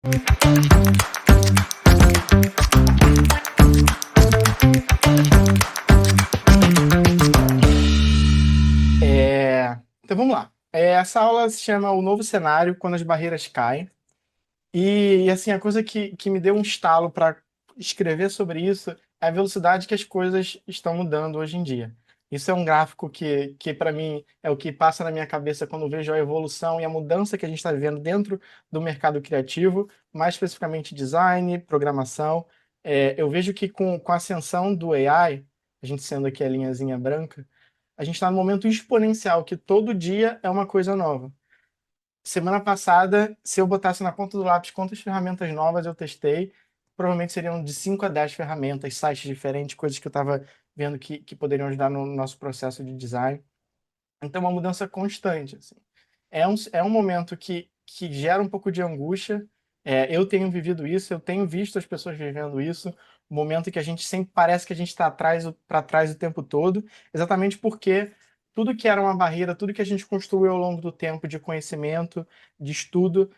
Então vamos lá. Essa aula se chama O Novo Cenário, quando as barreiras caem. Assim, a coisa que me deu um estalo para escrever sobre isso é a velocidade que as coisas estão mudando hoje em dia. Isso é um gráfico que para mim, é o que passa na minha cabeça quando eu vejo a evolução e a mudança que a gente está vivendo dentro do mercado criativo, mais especificamente design, programação. Eu vejo que com a ascensão do AI, a gente sendo aqui a linhazinha branca, a gente está num momento exponencial, que todo dia é uma coisa nova. Semana passada, se eu botasse na ponta do lápis quantas ferramentas novas eu testei, provavelmente seriam de 5 a 10 ferramentas, sites diferentes, coisas que eu estava vendo que poderiam ajudar no nosso processo de design. Então, uma mudança constante, assim. É um momento que gera um pouco de angústia. Eu tenho vivido isso, eu tenho visto as pessoas vivendo isso. Um momento que a gente sempre parece que a gente está atrás para trás o tempo todo, exatamente porque tudo que era uma barreira, tudo que a gente construiu ao longo do tempo de conhecimento, de estudo,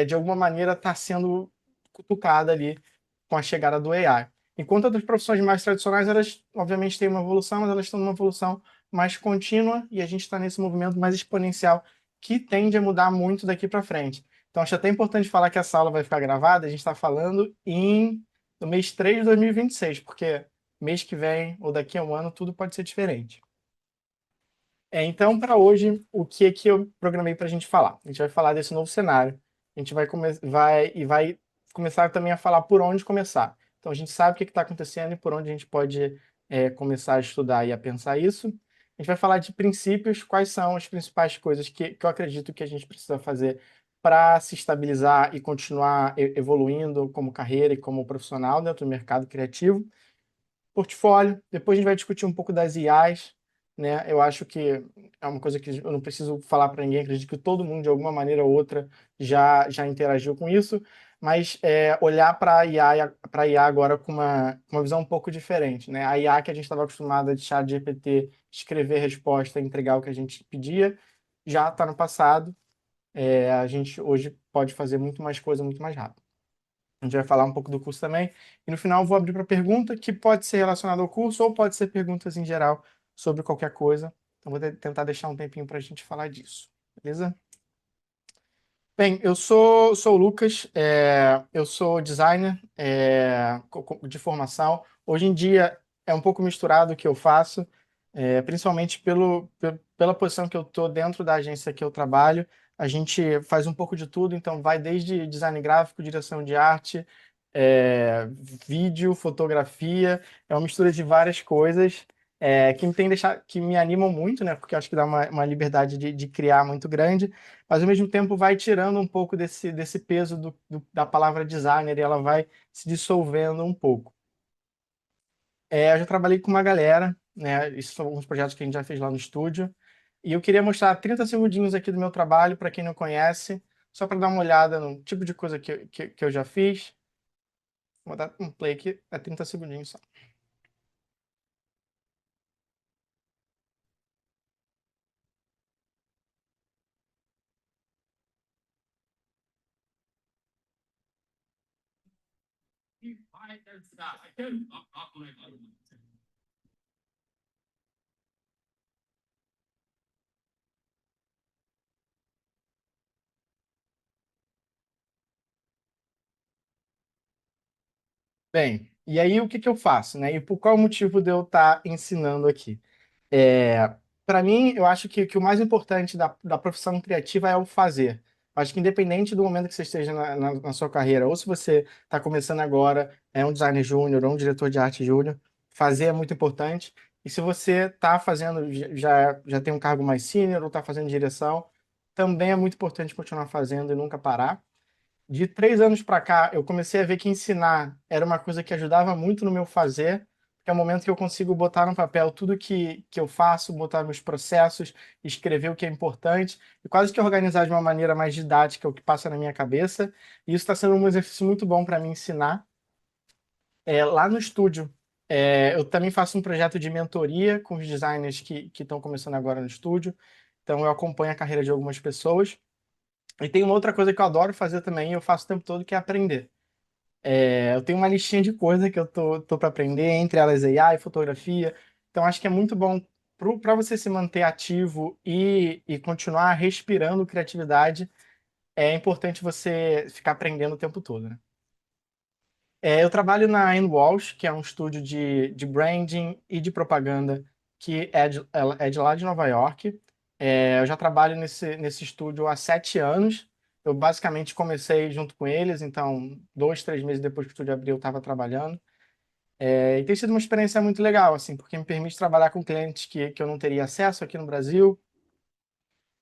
de alguma maneira está sendo cutucada ali com a chegada do AI. Enquanto outras profissões mais tradicionais, elas obviamente têm uma evolução, mas elas estão numa evolução mais contínua e a gente está nesse movimento mais exponencial que tende a mudar muito daqui para frente. Então, acho até importante falar que essa aula vai ficar gravada. A gente está falando no mês 3 de 2026, porque mês que vem ou daqui a um ano tudo pode ser diferente. Então, para hoje, o que é que eu programei para a gente falar? A gente vai falar desse novo cenário. A gente vai começar também a falar por onde começar. Então, a gente sabe o que está acontecendo e por onde a gente pode começar a estudar e a pensar isso. A gente vai falar de princípios, quais são as principais coisas que eu acredito que a gente precisa fazer para se estabilizar e continuar evoluindo como carreira e como profissional dentro do mercado criativo. Portfólio, depois a gente vai discutir um pouco das IAs, né? Eu acho que é uma coisa que eu não preciso falar para ninguém, acredito que todo mundo, de alguma maneira ou outra, já interagiu com isso, mas olhar para a IA agora com uma visão um pouco diferente, né? A IA que a gente estava acostumado a deixar de GPT, escrever resposta, entregar o que a gente pedia, já está no passado. A gente hoje pode fazer muito mais coisa, muito mais rápido. A gente vai falar um pouco do curso também. E no final eu vou abrir para pergunta, que pode ser relacionada ao curso ou pode ser perguntas em geral sobre qualquer coisa. Então vou tentar deixar um tempinho para a gente falar disso. Beleza? Bem, eu sou o Lucas, eu sou designer de formação. Hoje em dia é um pouco misturado o que eu faço, principalmente pela posição que eu estou dentro da agência que eu trabalho. A gente faz um pouco de tudo, então vai desde design gráfico, direção de arte, é, vídeo, fotografia, é uma mistura de várias coisas. Que me animam muito, né? Porque eu acho que dá uma liberdade de criar muito grande, mas ao mesmo tempo vai tirando um pouco desse peso da palavra designer e ela vai se dissolvendo um pouco. Eu já trabalhei com uma galera, né? Isso são alguns projetos que a gente já fez lá no estúdio. E eu queria mostrar 30 segundinhos aqui do meu trabalho, para quem não conhece, só para dar uma olhada no tipo de coisa que eu já fiz. Vou dar um play aqui, 30 segundinhos só. Bem, e aí o que que eu faço, né? E por qual o motivo de eu estar ensinando aqui? Para mim, eu acho que o mais importante da profissão criativa é o fazer. Eu acho que independente do momento que você esteja na sua carreira, ou se você está começando agora, é um designer júnior ou um diretor de arte júnior, fazer é muito importante. E se você está fazendo, já tem um cargo mais sênior ou está fazendo direção, também é muito importante continuar fazendo e nunca parar. De 3 anos para cá, eu comecei a ver que ensinar era uma coisa que ajudava muito no meu fazer, que é o momento que eu consigo botar no papel tudo que eu faço, botar meus processos, escrever o que é importante e quase que organizar de uma maneira mais didática o que passa na minha cabeça. E isso está sendo um exercício muito bom para mim ensinar. Lá no estúdio, eu também faço um projeto de mentoria com os designers que estão começando agora no estúdio. Então, eu acompanho a carreira de algumas pessoas. E tem uma outra coisa que eu adoro fazer também, e eu faço o tempo todo, que é aprender. Eu tenho uma listinha de coisas que eu tô para aprender, entre elas AI, fotografia. Então, acho que é muito bom para você se manter ativo e continuar respirando criatividade. É importante você ficar aprendendo o tempo todo, né? Eu trabalho na Walsh, que é um estúdio de branding e de propaganda que é de lá de Nova York. Eu já trabalho nesse estúdio há 7 anos. Eu basicamente comecei junto com eles, então 2, 3 meses depois que o estúdio abriu, eu estava trabalhando. E tem sido uma experiência muito legal, assim, porque me permite trabalhar com clientes que eu não teria acesso aqui no Brasil.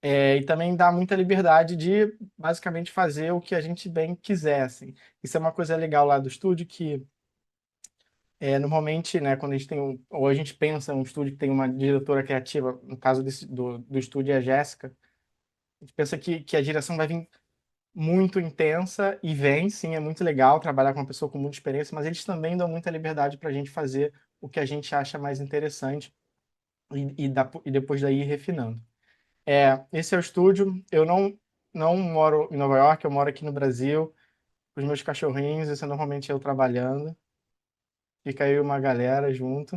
E também dá muita liberdade de basicamente fazer o que a gente bem quiser, assim. Isso é uma coisa legal lá do estúdio que normalmente, né, quando a gente tem ou a gente pensa um estúdio que tem uma diretora criativa, no caso do estúdio é a Jéssica, a gente pensa que a direção vai vir muito intensa e vem, sim, é muito legal trabalhar com uma pessoa com muita experiência, mas eles também dão muita liberdade para a gente fazer o que a gente acha mais interessante e depois daí ir refinando. Esse é o estúdio. Eu não moro em Nova York, eu moro aqui no Brasil, com os meus cachorrinhos, esse é normalmente eu trabalhando. Fica aí uma galera junto.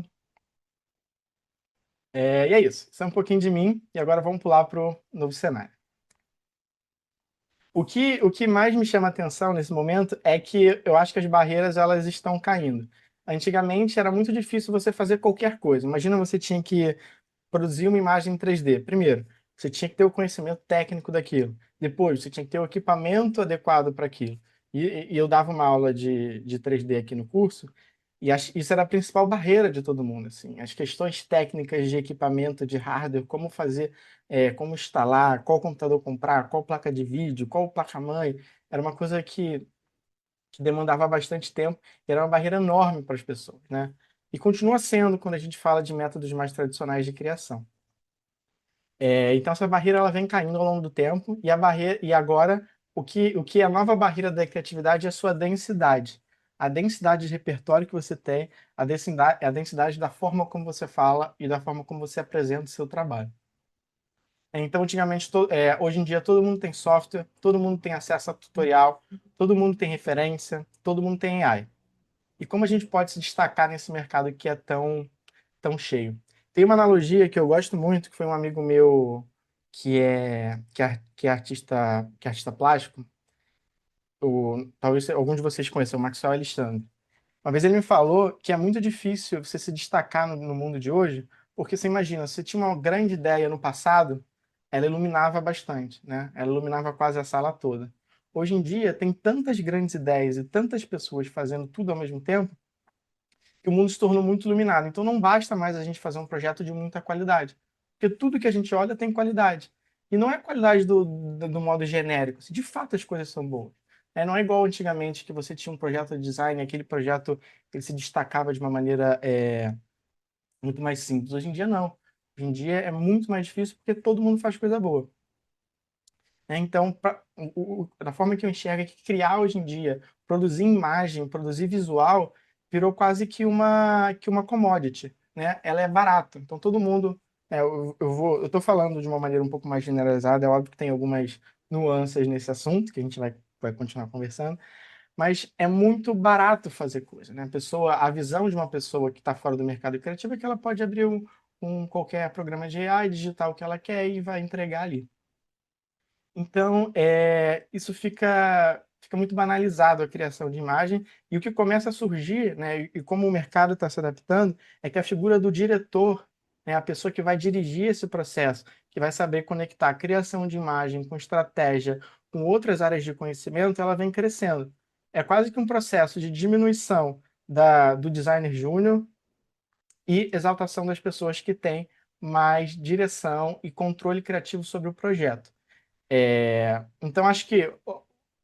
E é isso. Isso é um pouquinho de mim. E agora vamos pular para o novo cenário. O que mais me chama atenção nesse momento é que eu acho que as barreiras elas estão caindo. Antigamente era muito difícil você fazer qualquer coisa. Imagina você tinha que produzir uma imagem em 3D. Primeiro, você tinha que ter o conhecimento técnico daquilo. Depois, você tinha que ter o equipamento adequado para aquilo. E eu dava uma aula de 3D aqui no curso, e isso era a principal barreira de todo mundo, assim. As questões técnicas de equipamento, de hardware, como fazer, como instalar, qual computador comprar, qual placa de vídeo, qual placa-mãe, era uma coisa que demandava bastante tempo e era uma barreira enorme para as pessoas, né? E continua sendo quando a gente fala de métodos mais tradicionais de criação. Então essa barreira ela vem caindo ao longo do tempo e agora o que é a nova barreira da criatividade é a sua densidade. A densidade de repertório que você tem, a densidade da forma como você fala e da forma como você apresenta o seu trabalho. Então, antigamente, hoje em dia, todo mundo tem software, todo mundo tem acesso a tutorial, todo mundo tem referência, todo mundo tem AI. E como a gente pode se destacar nesse mercado que é tão cheio? Tem uma analogia que eu gosto muito, que foi um amigo meu que é artista plástico, talvez algum de vocês conheçam, o Maxwell Alexandre. Uma vez ele me falou que é muito difícil você se destacar no mundo de hoje, porque você imagina, você tinha uma grande ideia no passado, ela iluminava bastante, né? Ela iluminava quase a sala toda. Hoje em dia, tem tantas grandes ideias e tantas pessoas fazendo tudo ao mesmo tempo, que o mundo se tornou muito iluminado. Então não basta mais a gente fazer um projeto de muita qualidade, porque tudo que a gente olha tem qualidade. E não é qualidade do modo genérico. De fato, as coisas são boas. Não é igual antigamente que você tinha um projeto de design, aquele projeto ele se destacava de uma maneira muito mais simples. Hoje em dia, não. Hoje em dia é muito mais difícil porque todo mundo faz coisa boa. Então, da forma que eu enxergo é que criar hoje em dia, produzir imagem, produzir visual, virou quase que uma commodity, né? Ela é barata. Então, todo mundo. Eu estou falando de uma maneira um pouco mais generalizada, é óbvio que tem algumas nuances nesse assunto, que a gente vai continuar conversando, mas é muito barato fazer coisa, né? A visão de uma pessoa que está fora do mercado criativo é que ela pode abrir qualquer programa de AI, digitar o que ela quer e vai entregar ali. Então, isso fica muito banalizado a criação de imagem, e o que começa a surgir, né, e como o mercado está se adaptando, é que a figura do diretor, né, a pessoa que vai dirigir esse processo, que vai saber conectar a criação de imagem com estratégia, com outras áreas de conhecimento, ela vem crescendo. É quase que um processo de diminuição do designer júnior e exaltação das pessoas que têm mais direção e controle criativo sobre o projeto. Então, acho que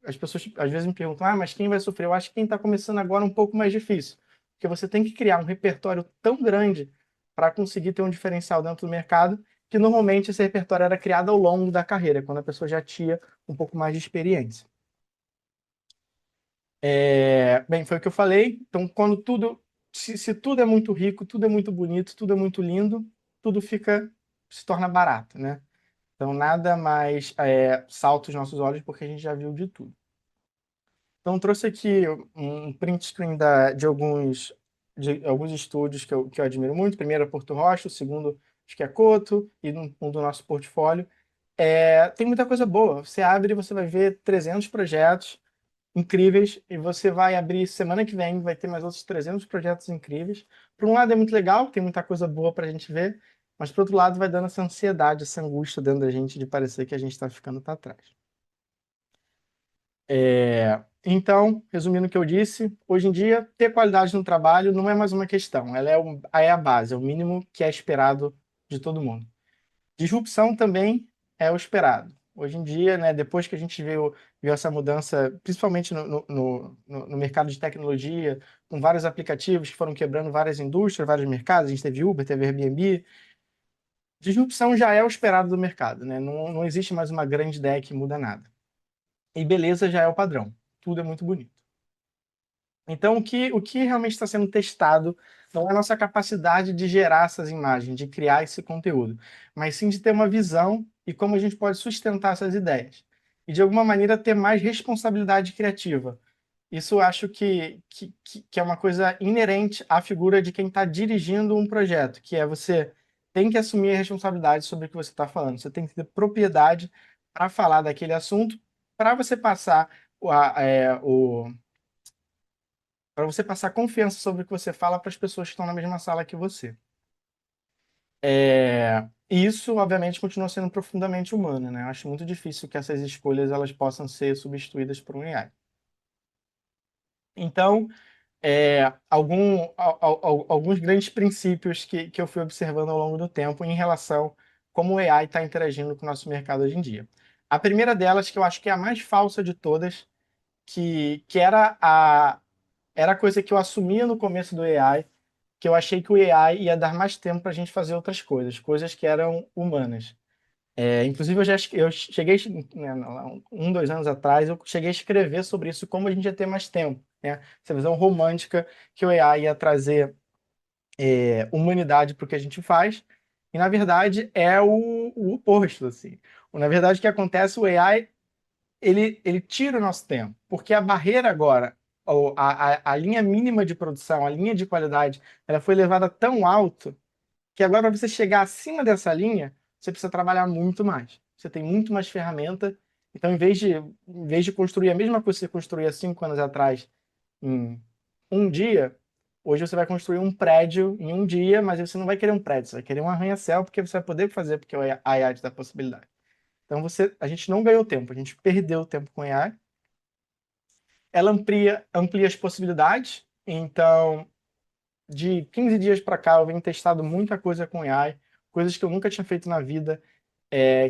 as pessoas às vezes me perguntam, mas quem vai sofrer? Eu acho que quem está começando agora é um pouco mais difícil, porque você tem que criar um repertório tão grande para conseguir ter um diferencial dentro do mercado, que normalmente esse repertório era criado ao longo da carreira, quando a pessoa já tinha um pouco mais de experiência. Bem, foi o que eu falei. Então, se tudo é muito rico, tudo é muito bonito, tudo é muito lindo, tudo se torna barato, né? Então, nada mais salta os nossos olhos, porque a gente já viu de tudo. Então, trouxe aqui um print screen de alguns estúdios que eu admiro muito. O primeiro é Porto Rocha, o segundo acho que é Coto, e um do nosso portfólio. Tem muita coisa boa. Você abre e você vai ver 300 projetos incríveis, e você vai abrir semana que vem, vai ter mais outros 300 projetos incríveis. Por um lado é muito legal, tem muita coisa boa para a gente ver, mas por outro lado vai dando essa ansiedade, essa angústia dentro da gente de parecer que a gente está ficando para trás. Então, resumindo o que eu disse, hoje em dia, ter qualidade no trabalho não é mais uma questão, ela é a base, é o mínimo que é esperado de todo mundo. Disrupção também é o esperado. Hoje em dia, né, depois que a gente viu essa mudança, principalmente no mercado de tecnologia, com vários aplicativos que foram quebrando várias indústrias, vários mercados, a gente teve Uber, teve Airbnb, disrupção já é o esperado do mercado, né? Não existe mais uma grande ideia que muda nada. E beleza já é o padrão. Tudo é muito bonito. Então, o que realmente está sendo testado não é a nossa capacidade de gerar essas imagens, de criar esse conteúdo, mas sim de ter uma visão e como a gente pode sustentar essas ideias. E, de alguma maneira, ter mais responsabilidade criativa. Isso eu acho que é uma coisa inerente à figura de quem está dirigindo um projeto, que é você tem que assumir a responsabilidade sobre o que você está falando. Você tem que ter propriedade para falar daquele assunto, para você passar para você passar confiança sobre o que você fala para as pessoas que estão na mesma sala que você. E isso, obviamente, continua sendo profundamente humano, né? Eu acho muito difícil que essas escolhas elas possam ser substituídas por um AI. Então, alguns grandes princípios que eu fui observando ao longo do tempo em relação a como o AI está interagindo com o nosso mercado hoje em dia. A primeira delas, que eu acho que é a mais falsa de todas, que era a coisa que eu assumia no começo do AI, que eu achei que o AI ia dar mais tempo para a gente fazer outras coisas, coisas que eram humanas. Inclusive, eu cheguei, né, 2 anos atrás, eu cheguei a escrever sobre isso, como a gente ia ter mais tempo, né? Essa visão romântica que o AI ia trazer humanidade para o que a gente faz, e na verdade é o oposto, assim. Na verdade, o que acontece, o AI ele tira o nosso tempo, porque a barreira agora, a linha mínima de produção, a linha de qualidade, ela foi levada tão alto que agora para você chegar acima dessa linha, você precisa trabalhar muito mais. Você tem muito mais ferramenta. Então, em vez de construir a mesma coisa que você construía 5 anos atrás em um dia, hoje você vai construir um prédio em um dia, mas você não vai querer um prédio, você vai querer um arranha-céu, porque você vai poder fazer, porque a AI te dá possibilidade. Então, a gente não ganhou tempo, a gente perdeu tempo com a AI. Ela amplia as possibilidades. Então, de 15 dias para cá, eu venho testado muita coisa com AI, coisas que eu nunca tinha feito na vida,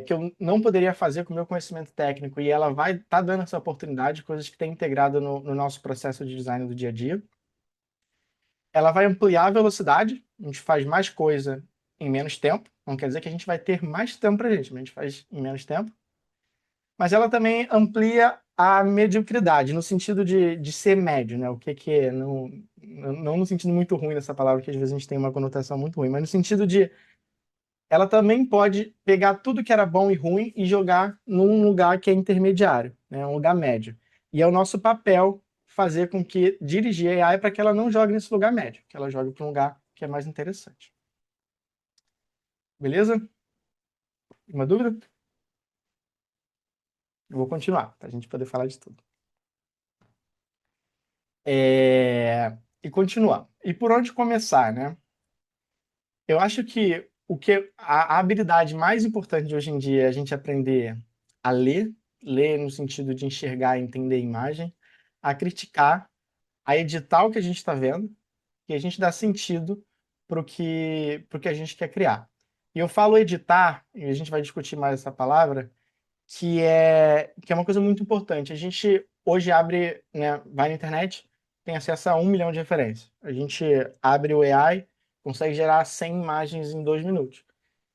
que eu não poderia fazer com o meu conhecimento técnico, e ela vai estar dando essa oportunidade, coisas que tem integrado no nosso processo de design do dia a dia. Ela vai ampliar a velocidade, a gente faz mais coisa em menos tempo, não quer dizer que a gente vai ter mais tempo para a gente, mas a gente faz em menos tempo. Mas ela também amplia a mediocridade, no sentido de ser médio, né? O que é, não no sentido muito ruim dessa palavra, que às vezes a gente tem uma conotação muito ruim, mas no sentido de ela também pode pegar tudo que era bom e ruim e jogar num lugar que é intermediário, né? Um lugar médio. E é o nosso papel fazer com que dirigir a AI para que ela não jogue nesse lugar médio, que ela jogue para um lugar que é mais interessante. Beleza? Uma dúvida? Eu vou continuar, para a gente poder falar de tudo. E continuar. E por onde começar, né? Eu acho que a habilidade mais importante de hoje em dia é a gente aprender a ler no sentido de enxergar e entender a imagem, a criticar, a editar o que a gente está vendo, e a gente dá sentido pro que a gente quer criar. E eu falo editar, e a gente vai discutir mais essa palavra, que é uma coisa muito importante. A gente hoje abre, né, vai na internet, tem acesso a 1 milhão de referências. A gente abre o AI, consegue gerar 100 imagens em 2 minutos.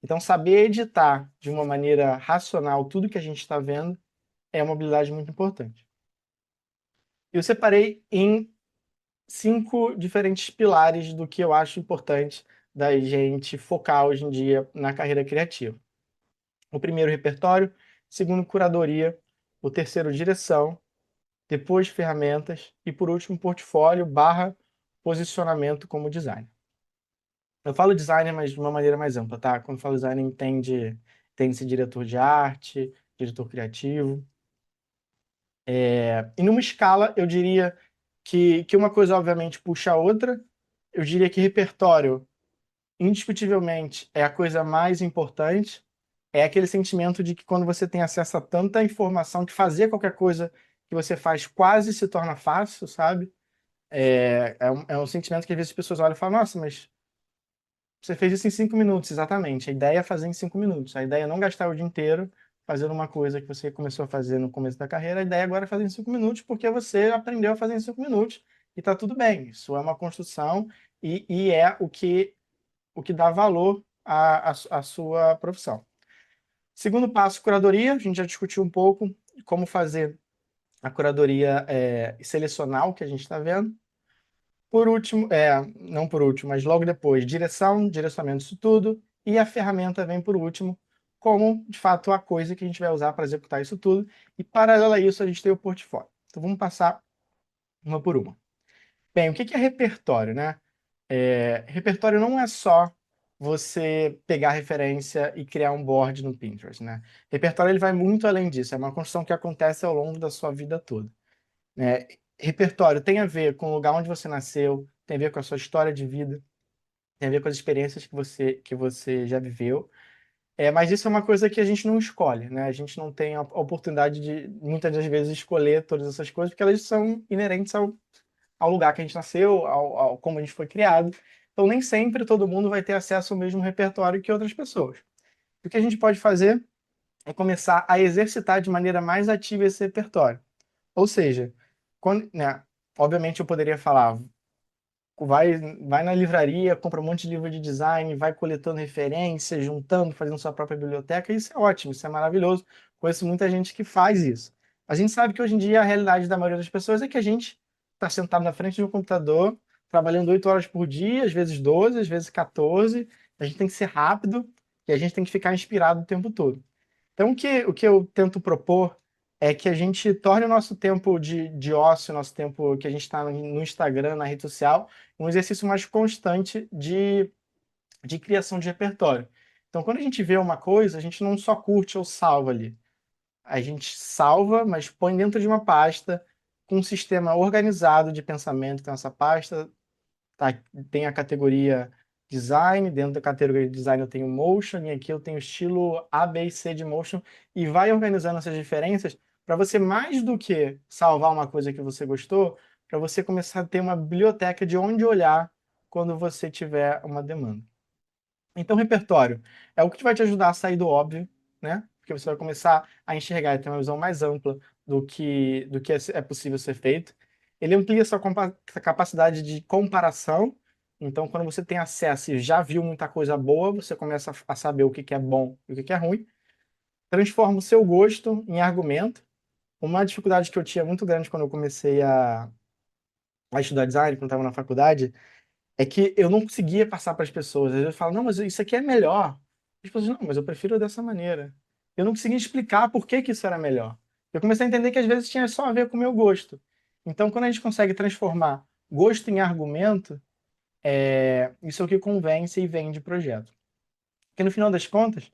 Então, saber editar de uma maneira racional tudo que a gente está vendo é uma habilidade muito importante. Eu separei em 5 diferentes pilares do que eu acho importante da gente focar hoje em dia na carreira criativa. O primeiro, repertório. Segundo, curadoria. O terceiro, direção. Depois, ferramentas. E por último, portfólio barra posicionamento como designer. Eu falo designer, mas de uma maneira mais ampla, tá? Quando falo designer, entende-se diretor de arte, diretor criativo. E numa escala, eu diria que uma coisa, obviamente, puxa a outra. Eu diria que repertório, indiscutivelmente, é a coisa mais importante. É aquele sentimento de que quando você tem acesso a tanta informação, que fazer qualquer coisa que você faz quase se torna fácil, sabe? É um sentimento que às vezes as pessoas olham e falam, nossa, mas você fez isso em 5 minutos, exatamente. A ideia é fazer em 5 minutos. A ideia é não gastar o dia inteiro fazendo uma coisa que você começou a fazer no começo da carreira. A ideia agora é fazer em 5 minutos, porque você aprendeu a fazer em 5 minutos e está tudo bem. Isso é uma construção e é o que dá valor à sua profissão. Segundo passo, curadoria. A gente já discutiu um pouco como fazer a curadoria e selecionar o que a gente está vendo. Por último, não por último, mas logo depois, direção, direcionamento disso tudo, e a ferramenta vem por último, como de fato a coisa que a gente vai usar para executar isso tudo. E paralelo a isso, a gente tem o portfólio. Então vamos passar uma por uma. Bem, o que é repertório, né? Repertório não é só você pegar referência e criar um board no Pinterest, né? Repertório ele vai muito além disso, é uma construção que acontece ao longo da sua vida toda, né? Repertório tem a ver com o lugar onde você nasceu, tem a ver com a sua história de vida, tem a ver com as experiências que você já viveu. Mas isso é uma coisa que a gente não escolhe, né? A gente não tem a oportunidade de, muitas das vezes, escolher todas essas coisas, porque elas são inerentes ao lugar que a gente nasceu, ao como a gente foi criado. Então, nem sempre todo mundo vai ter acesso ao mesmo repertório que outras pessoas. O que a gente pode fazer é começar a exercitar de maneira mais ativa esse repertório. Ou seja, né, obviamente eu poderia falar, vai na livraria, compra um monte de livro de design, vai coletando referências, juntando, fazendo sua própria biblioteca. Isso é ótimo, isso é maravilhoso. Conheço muita gente que faz isso. A gente sabe que hoje em dia a realidade da maioria das pessoas é que a gente está sentado na frente de um computador, trabalhando 8 horas por dia, às vezes 12, às vezes 14. A gente tem que ser rápido e a gente tem que ficar inspirado o tempo todo. Então, o que eu tento propor é que a gente torne o nosso tempo de ócio, nosso tempo que a gente está no Instagram, na rede social, um exercício mais constante de criação de repertório. Então, quando a gente vê uma coisa, a gente não só curte ou salva ali. A gente salva, mas põe dentro de uma pasta com um sistema organizado de pensamento. Então, essa pasta tá, tem a categoria design, dentro da categoria design eu tenho motion, e aqui eu tenho estilo A, B e C de motion, e vai organizando essas diferenças para você, mais do que salvar uma coisa que você gostou, para você começar a ter uma biblioteca de onde olhar quando você tiver uma demanda. Então, repertório é o que vai te ajudar a sair do óbvio, né? Porque você vai começar a enxergar e ter uma visão mais ampla do que é possível ser feito. Ele amplia sua capacidade de comparação. Então, quando você tem acesso e já viu muita coisa boa, você começa a saber o que que é bom e o que que é ruim. Transforma o seu gosto em argumento. Uma dificuldade que eu tinha muito grande quando eu comecei a estudar design, quando estava na faculdade, é que eu não conseguia passar para as pessoas. Às vezes eu falo, não, mas isso aqui é melhor. As pessoas, não, mas eu prefiro dessa maneira. Eu não conseguia explicar por que que isso era melhor. Eu comecei a entender que às vezes tinha só a ver com o meu gosto. Então, quando a gente consegue transformar gosto em argumento, isso é o que convence e vende projeto. Porque no final das contas,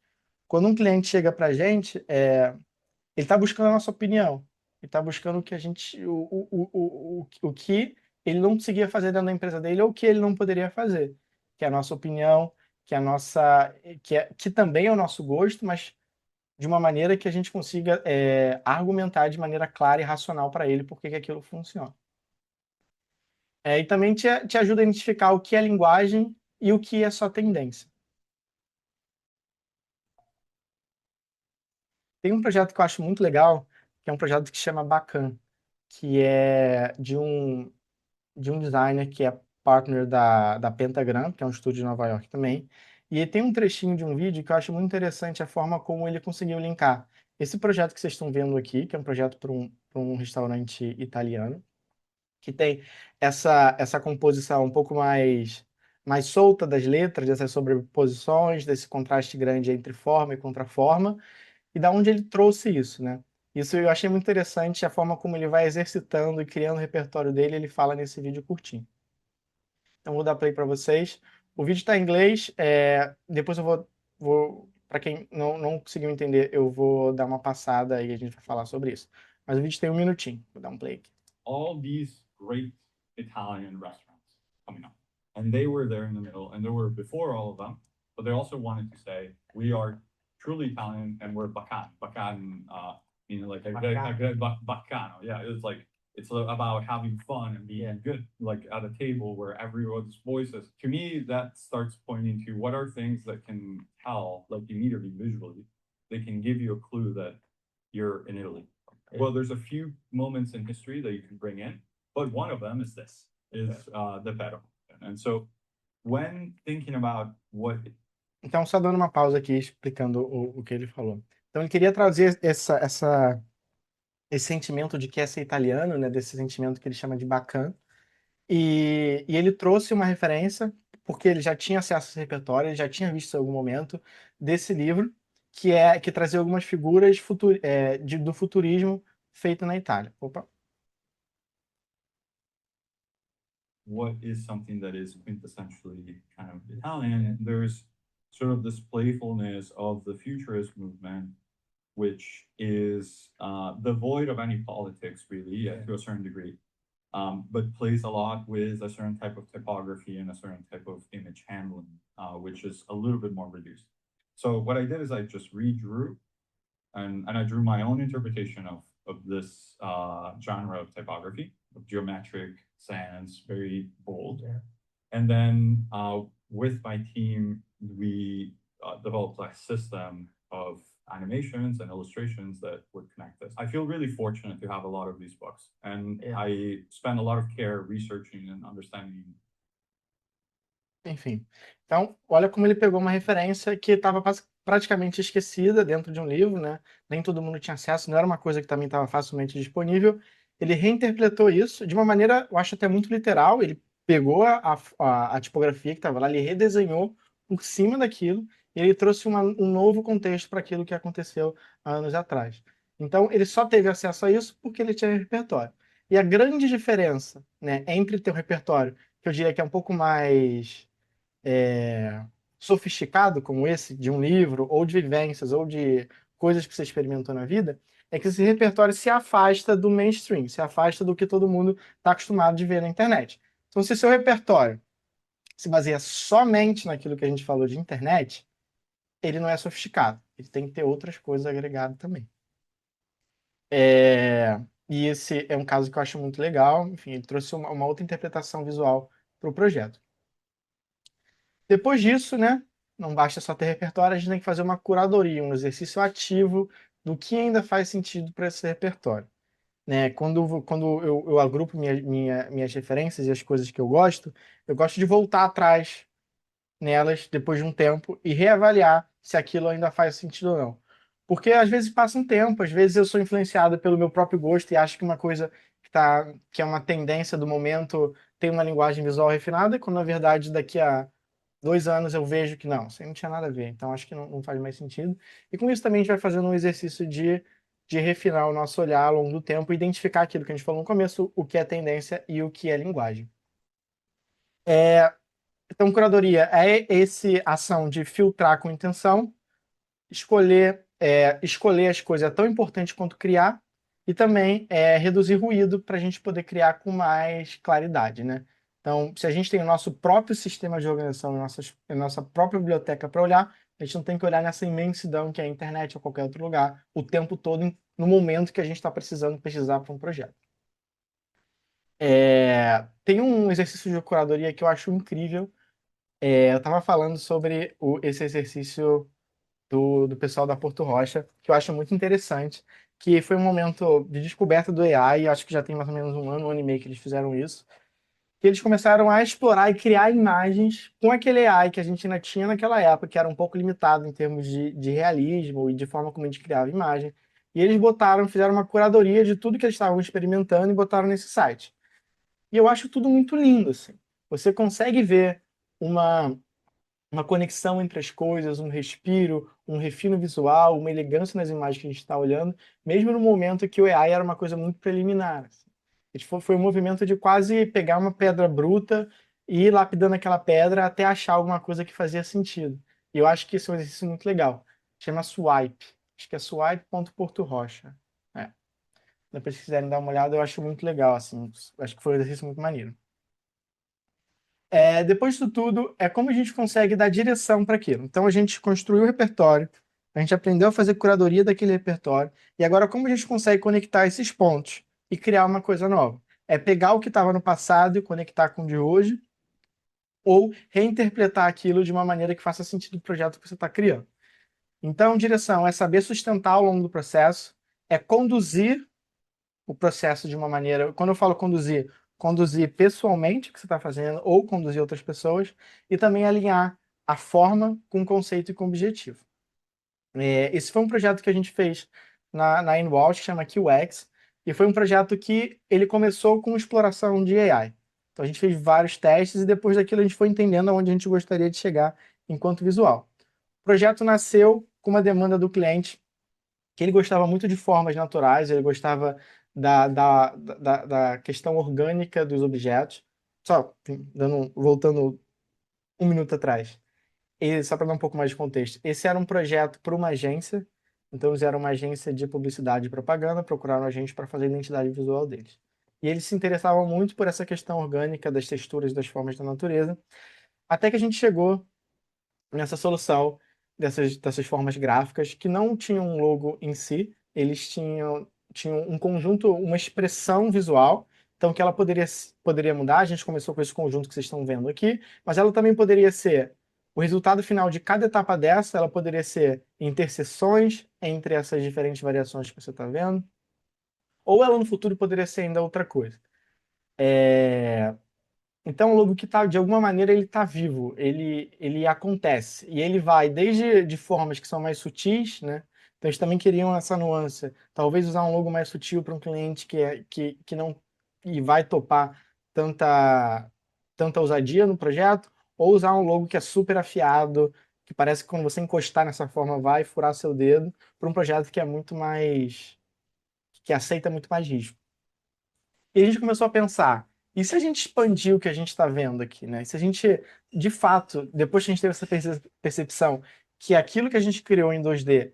quando um cliente chega para a gente, ele está buscando a nossa opinião. Ele está buscando o que a gente, o que ele não conseguia fazer dentro da empresa dele ou o que ele não poderia fazer, que é a nossa opinião, que é a nossa, que também é o nosso gosto, mas de uma maneira que a gente consiga argumentar de maneira clara e racional para ele por que que aquilo funciona. E também te ajuda a identificar o que é linguagem e o que é só tendência. Tem um projeto que eu acho muito legal, que é um projeto que chama Bacan, que é de um designer que é partner da Pentagram, que é um estúdio de Nova York também. E tem um trechinho de um vídeo que eu acho muito interessante a forma como ele conseguiu linkar esse projeto que vocês estão vendo aqui, que é um projeto para um restaurante italiano, que tem essa composição um pouco mais mais solta das letras, dessas sobreposições, desse contraste grande entre forma e contraforma, e da onde ele trouxe isso, né? Isso eu achei muito interessante, a forma como ele vai exercitando e criando o repertório dele, ele fala nesse vídeo curtinho. Então vou dar play para vocês. O vídeo está em inglês, depois eu vou para quem não conseguiu entender, eu vou dar uma passada e a gente vai falar sobre isso. Mas o vídeo tem 1 minutinho, vou dar um play aqui. All these great Italian restaurants coming up. And they were there in the middle, and there were before all of them, but they also wanted to say, we are truly Italian and we're bacano. Bacano, meaning like a good bacano. Yeah, it was like, it's about having fun and being good, like at a table where everyone's voices. To me, that starts pointing to what are things that can tell, like immediately visually, they can give you a clue that you're in Italy. Well, there's a few moments in history that you can bring in, but one of them is this, the Pero. And so when thinking about what... Então, só dando uma pausa aqui, explicando o que ele falou. Então, ele queria trazer esse sentimento de que é ser italiano, né, desse sentimento que ele chama de bacan, e ele trouxe uma referência, porque ele já tinha acesso a esse repertório, ele já tinha visto em algum momento desse livro, que trazia algumas figuras do futurismo feito na Itália. Opa. What is something that is quintessentially kind of Italian? There's sort of this playfulness of the futurist movement, which is devoid of any politics, really, to a certain degree, but plays a lot with a certain type of typography and a certain type of image handling, which is a little bit more reduced. So what I did is I just redrew, and I drew my own interpretation of this genre of typography, of geometric sans, very bold. Yeah. And then with my team, we developed a system of animations and illustrations that would connect this. I feel really fortunate to have a lot of these books, and I spend a lot of care researching and understanding. Enfim, então, olha como ele pegou uma referência que estava praticamente esquecida dentro de um livro, né? Nem todo mundo tinha acesso, não era uma coisa que também estava facilmente disponível. Ele reinterpretou isso de uma maneira, eu acho até muito literal. Ele pegou a tipografia que estava lá, ele redesenhou por cima daquilo, e ele trouxe um novo contexto para aquilo que aconteceu há anos atrás. Então, ele só teve acesso a isso porque ele tinha repertório. E a grande diferença, né, entre ter um repertório, que eu diria que é um pouco mais sofisticado, como esse, de um livro, ou de vivências, ou de coisas que você experimentou na vida, é que esse repertório se afasta do mainstream, se afasta do que todo mundo está acostumado de ver na internet. Então, se seu repertório se baseia somente naquilo que a gente falou de internet, ele não é sofisticado. Ele tem que ter outras coisas agregadas também. E esse é um caso que eu acho muito legal. Enfim, ele trouxe uma outra interpretação visual para o projeto. Depois disso, né, não basta só ter repertório, a gente tem que fazer uma curadoria, um exercício ativo do que ainda faz sentido para esse repertório. Né? Quando eu agrupo minhas referências e as coisas que eu gosto de voltar atrás nelas depois de um tempo e reavaliar se aquilo ainda faz sentido ou não. Porque às vezes passa um tempo, às vezes eu sou influenciado pelo meu próprio gosto e acho que uma coisa que é uma tendência do momento tem uma linguagem visual refinada, quando na verdade daqui a 2 anos eu vejo que não, isso aí não tinha nada a ver, então acho que não faz mais sentido. E com isso também a gente vai fazendo um exercício de refinar o nosso olhar ao longo do tempo, identificar aquilo que a gente falou no começo, o que é tendência e o que é linguagem. Então, curadoria é essa ação de filtrar com intenção, escolher as coisas é tão importante quanto criar, e também reduzir ruído para a gente poder criar com mais claridade, né? Então, se a gente tem o nosso próprio sistema de organização, a nossa própria biblioteca para olhar, a gente não tem que olhar nessa imensidão que é a internet ou qualquer outro lugar o tempo todo, no momento que a gente está precisando pesquisar para um projeto. Tem um exercício de curadoria que eu acho incrível. Eu estava falando sobre esse exercício do pessoal da Porto Rocha, que eu acho muito interessante, que foi um momento de descoberta do AI, acho que já tem mais ou menos um ano e meio que eles fizeram isso, que eles começaram a explorar e criar imagens com aquele AI que a gente ainda tinha naquela época, que era um pouco limitado em termos de realismo e de forma como a gente criava imagem. E eles fizeram uma curadoria de tudo que eles estavam experimentando e botaram nesse site. E eu acho tudo muito lindo, assim. Você consegue ver uma conexão entre as coisas, um respiro, um refino visual, uma elegância nas imagens que a gente está olhando, mesmo no momento que o AI era uma coisa muito preliminar, assim. Foi um movimento de quase pegar uma pedra bruta e ir lapidando aquela pedra até achar alguma coisa que fazia sentido. E eu acho que esse é um exercício muito legal. Chama Swipe. Acho que é swipe.portorocha. É. Depois, se quiserem dar uma olhada, eu acho muito legal, assim. Acho que foi um exercício muito maneiro. Depois disso tudo, é como a gente consegue dar direção para aquilo. Então, a gente construiu o repertório, a gente aprendeu a fazer curadoria daquele repertório, e agora como a gente consegue conectar esses pontos e criar uma coisa nova? É pegar o que estava no passado e conectar com o de hoje, ou reinterpretar aquilo de uma maneira que faça sentido o projeto que você está criando. Então, direção é saber sustentar ao longo do processo, é conduzir o processo de uma maneira. Quando eu falo conduzir, conduzir pessoalmente o que você está fazendo ou conduzir outras pessoas e também alinhar a forma com o conceito e com o objetivo. Esse foi um projeto que a gente fez na InWalsh, que chama QX, e foi um projeto que ele começou com exploração de AI. Então a gente fez vários testes e depois daquilo a gente foi entendendo aonde a gente gostaria de chegar enquanto visual. O projeto nasceu com uma demanda do cliente que ele gostava muito de formas naturais, ele gostava da questão orgânica dos objetos. Só voltando um minuto atrás, só para dar um pouco mais de contexto. Esse era um projeto para uma agência, então eles eram uma agência de publicidade e propaganda, procuraram a gente para fazer a identidade visual deles. E eles se interessavam muito por essa questão orgânica das texturas, das formas da natureza, até que a gente chegou nessa solução dessas formas gráficas que não tinham um logo em si, eles tinham um conjunto, uma expressão visual, então que ela poderia mudar. A gente começou com esse conjunto que vocês estão vendo aqui, mas ela também poderia ser o resultado final de cada etapa dessa, ela poderia ser interseções entre essas diferentes variações que você está vendo, ou ela no futuro poderia ser ainda outra coisa. Então, o lobo que tá, de alguma maneira, ele está vivo, ele acontece. E ele vai desde de formas que são mais sutis, né? Então, eles também queriam essa nuance. Talvez usar um logo mais sutil para um cliente que não e vai topar tanta, tanta ousadia no projeto, ou usar um logo que é super afiado, que parece que quando você encostar nessa forma vai furar seu dedo, para um projeto que é muito mais, que aceita muito mais risco. E a gente começou a pensar, e se a gente expandir o que a gente está vendo aqui, né? Se a gente, de fato, depois que a gente teve essa percepção que aquilo que a gente criou em 2D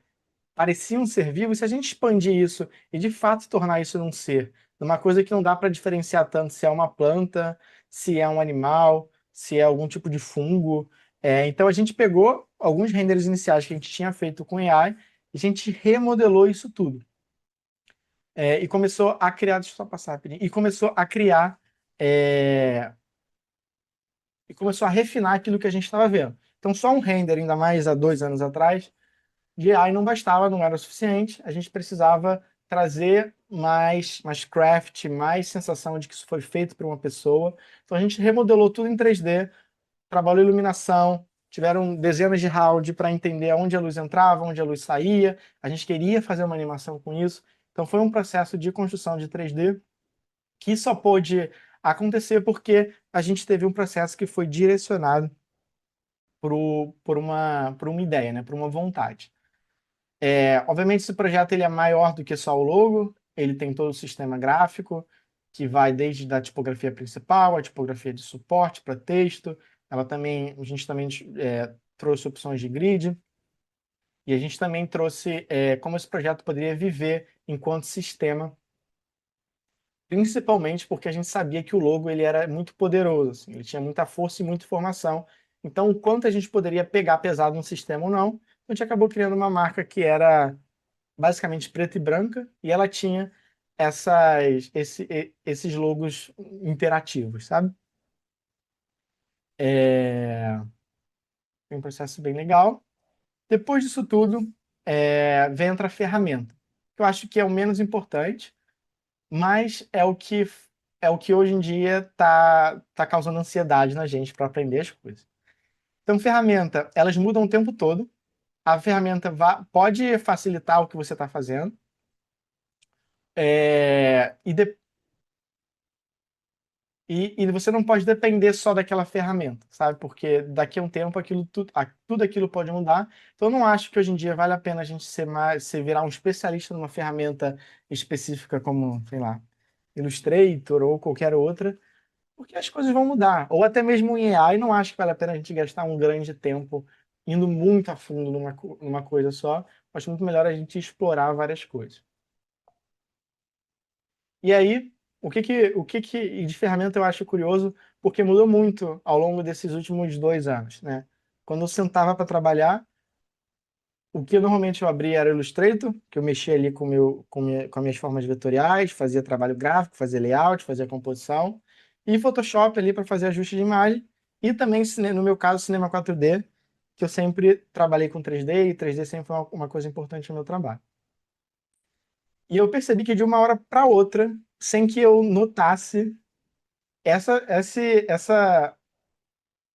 parecia um ser vivo, e se a gente expandir isso e de fato tornar isso num ser, numa coisa que não dá para diferenciar tanto se é uma planta, se é um animal, se é algum tipo de fungo. Então a gente pegou alguns renders iniciais que a gente tinha feito com AI e a gente remodelou isso tudo. E começou a criar, deixa eu só passar rapidinho, é, e começou a refinar aquilo que a gente estava vendo. Então, só um render, ainda mais há 2 anos atrás, de AI não bastava, não era o suficiente, a gente precisava trazer mais craft, mais sensação de que isso foi feito por uma pessoa. Então, a gente remodelou tudo em 3D, trabalhou iluminação, tiveram dezenas de round para entender onde a luz entrava, onde a luz saía, a gente queria fazer uma animação com isso. Então foi um processo de construção de 3D que só pôde acontecer porque a gente teve um processo que foi direcionado por uma ideia, né, por uma vontade. Obviamente esse projeto ele é maior do que só o logo, ele tem todo o sistema gráfico, que vai desde a tipografia principal, a tipografia de suporte para texto, a gente também trouxe opções de grid, e a gente também trouxe como esse projeto poderia viver enquanto sistema, principalmente porque a gente sabia que o logo ele era muito poderoso, assim, ele tinha muita força e muita informação. Então, o quanto a gente poderia pegar pesado no sistema ou não, a gente acabou criando uma marca que era basicamente preta e branca e ela tinha esses logos interativos, sabe? Foi um processo bem legal. Depois disso tudo, vem outra ferramenta, que eu acho que é o menos importante, mas é o que hoje em dia tá causando ansiedade na gente para aprender as coisas. Então, ferramenta, elas mudam o tempo todo. A ferramenta pode facilitar o que você está fazendo. E E você não pode depender só daquela ferramenta, sabe? Porque daqui a um tempo tudo aquilo pode mudar. Então, eu não acho que hoje em dia vale a pena a gente se virar um especialista numa ferramenta específica como, sei lá, Illustrator ou qualquer outra, porque as coisas vão mudar. Ou até mesmo em AI, não acho que vale a pena a gente gastar um grande tempo indo muito a fundo numa coisa só. Acho muito melhor a gente explorar várias coisas. E aí, e de ferramenta eu acho curioso, porque mudou muito ao longo desses últimos 2 anos, né? Quando eu sentava para trabalhar, o que normalmente eu abria era o Illustrator, que eu mexia ali com as minhas formas vetoriais, fazia trabalho gráfico, fazia layout, fazia composição, e Photoshop ali para fazer ajuste de imagem, e também, no meu caso, Cinema 4D, que eu sempre trabalhei com 3D, e 3D sempre foi uma coisa importante no meu trabalho. E eu percebi que de uma hora para outra, sem que eu notasse, essa, esse, essa,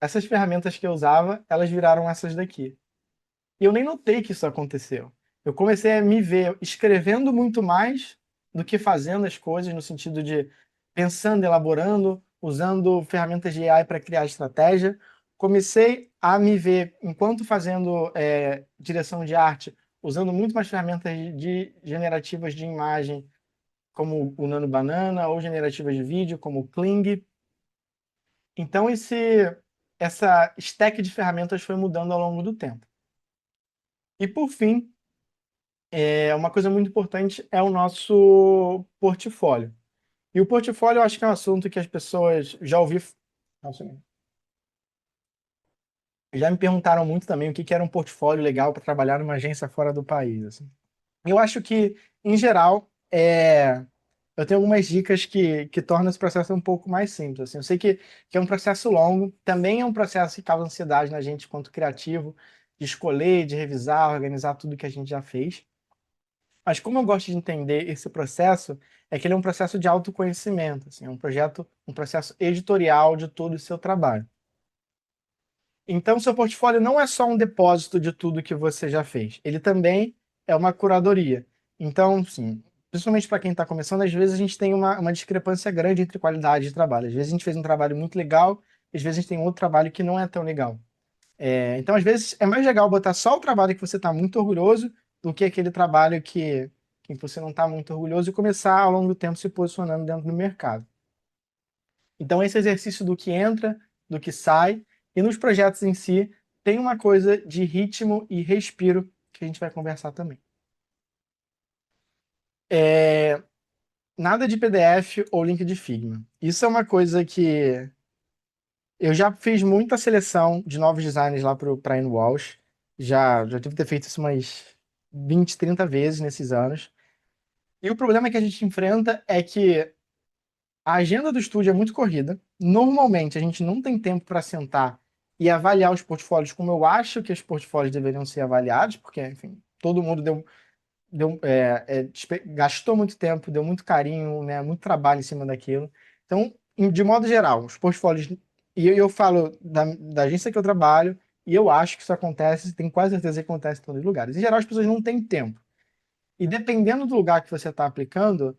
essas ferramentas que eu usava, elas viraram essas daqui. E eu nem notei que isso aconteceu. Eu comecei a me ver escrevendo muito mais do que fazendo as coisas, no sentido de pensando, elaborando, usando ferramentas de AI para criar estratégia. Comecei a me ver, enquanto fazendo direção de arte, usando muito mais ferramentas generativas de imagem, como o Nano Banana, ou generativas de vídeo, como o Kling. Então, essa stack de ferramentas foi mudando ao longo do tempo. E, por fim, uma coisa muito importante é o nosso portfólio. E o portfólio eu acho que é um assunto que as pessoas já ouviram. Nossa, já me perguntaram muito também o que que era um portfólio legal para trabalhar numa agência fora do país, assim. Eu acho que, em geral, eu tenho algumas dicas que tornam esse processo um pouco mais simples. Assim. Eu sei que é um processo longo, também é um processo que causa ansiedade na gente quanto criativo, de escolher, de revisar, organizar tudo que a gente já fez. Mas como eu gosto de entender esse processo, é que ele é um processo de autoconhecimento, assim, é um processo editorial de todo o seu trabalho. Então, seu portfólio não é só um depósito de tudo que você já fez, ele também é uma curadoria. Então, sim, principalmente para quem está começando, às vezes a gente tem uma discrepância grande entre qualidade de trabalho. Às vezes a gente fez um trabalho muito legal, às vezes a gente tem outro trabalho que não é tão legal. Então, às vezes, é mais legal botar só o trabalho que você está muito orgulhoso do que aquele trabalho que você não está muito orgulhoso e começar, ao longo do tempo, se posicionando dentro do mercado. Então, esse exercício do que entra, do que sai, e nos projetos em si, tem uma coisa de ritmo e respiro que a gente vai conversar também. Nada de PDF ou link de Figma. Isso é uma coisa que eu já fiz muita seleção de novos designs lá para a Walsh. Já devo ter feito isso umas 20, 30 vezes nesses anos. E o problema que a gente enfrenta é que a agenda do estúdio é muito corrida. Normalmente a gente não tem tempo para sentar e avaliar os portfólios como eu acho que os portfólios deveriam ser avaliados, porque, enfim, todo mundo gastou muito tempo, deu muito carinho, né, muito trabalho em cima daquilo. Então, de modo geral, os portfólios, e eu falo da agência que eu trabalho, e eu acho que isso acontece, tenho quase certeza que acontece em todos os lugares. Em geral, as pessoas não têm tempo. E dependendo do lugar que você está aplicando,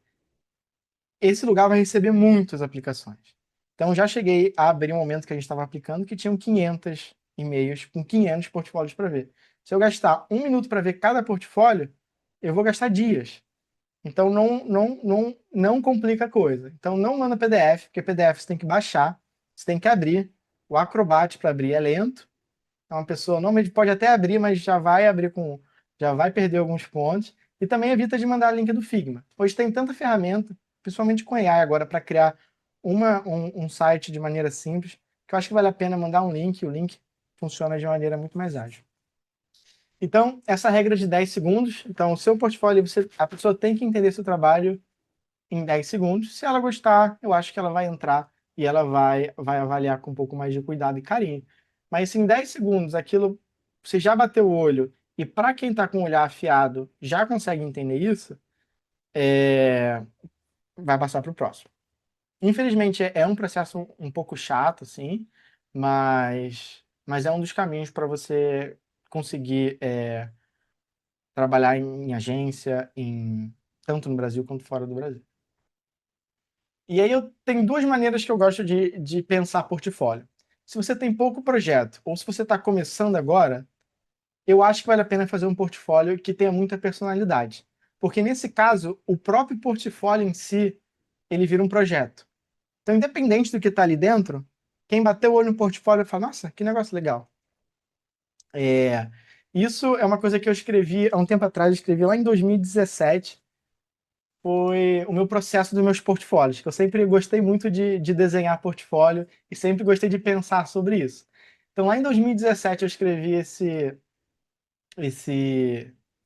esse lugar vai receber muitas aplicações. Então, já cheguei a abrir um momento que a gente estava aplicando que tinham 500 e-mails com 500 portfólios para ver. Se eu gastar 1 minuto para ver cada portfólio, eu vou gastar dias. Então não complica a coisa. Então não manda PDF, porque PDF você tem que baixar, você tem que abrir. O Acrobat para abrir é lento. Então uma pessoa normalmente pode até abrir, mas já vai perder alguns pontos. E também evita de mandar link do Figma. Hoje tem tanta ferramenta, principalmente com AI agora, para criar um site de maneira simples, que eu acho que vale a pena mandar um link, e o link funciona de maneira muito mais ágil. Então, essa regra de 10 segundos. Então, o seu portfólio, a pessoa tem que entender seu trabalho em 10 segundos. Se ela gostar, eu acho que ela vai entrar e ela vai avaliar com um pouco mais de cuidado e carinho. Mas se em 10 segundos aquilo você já bateu o olho e para quem está com o olhar afiado já consegue entender isso, vai passar para o próximo. Infelizmente é um processo um pouco chato, assim, mas é um dos caminhos para você conseguir trabalhar em agência, tanto no Brasil quanto fora do Brasil. E aí eu tenho duas maneiras que eu gosto de pensar portfólio. Se você tem pouco projeto ou se você está começando agora, eu acho que vale a pena fazer um portfólio que tenha muita personalidade. Porque nesse caso, o próprio portfólio em si, ele vira um projeto. Então, independente do que está ali dentro, quem bateu o olho no portfólio fala, nossa, que negócio legal. É, isso é uma coisa que eu escrevi há um tempo atrás, eu escrevi lá em 2017, foi o meu processo dos meus portfólios, que eu sempre gostei muito de desenhar portfólio e sempre gostei de pensar sobre isso. Então, lá em 2017, eu escrevi esse,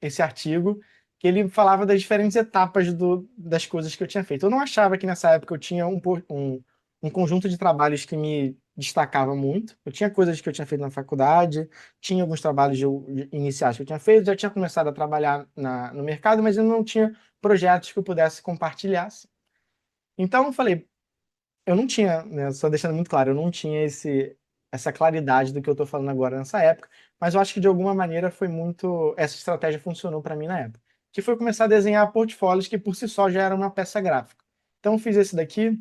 esse artigo, que ele falava das diferentes etapas das coisas que eu tinha feito. Eu não achava que nessa época eu tinha um conjunto de trabalhos que me destacava muito. Eu tinha coisas que eu tinha feito na faculdade, tinha alguns trabalhos iniciais que eu tinha feito, já tinha começado a trabalhar no mercado, mas eu não tinha projetos que eu pudesse compartilhar. Então eu falei, eu não tinha, né, só deixando muito claro, eu não tinha essa claridade do que eu estou falando agora nessa época, mas eu acho que de alguma maneira foi muito, essa estratégia funcionou para mim na época, que foi começar a desenhar portfólios que por si só já eram uma peça gráfica. Então eu fiz esse daqui,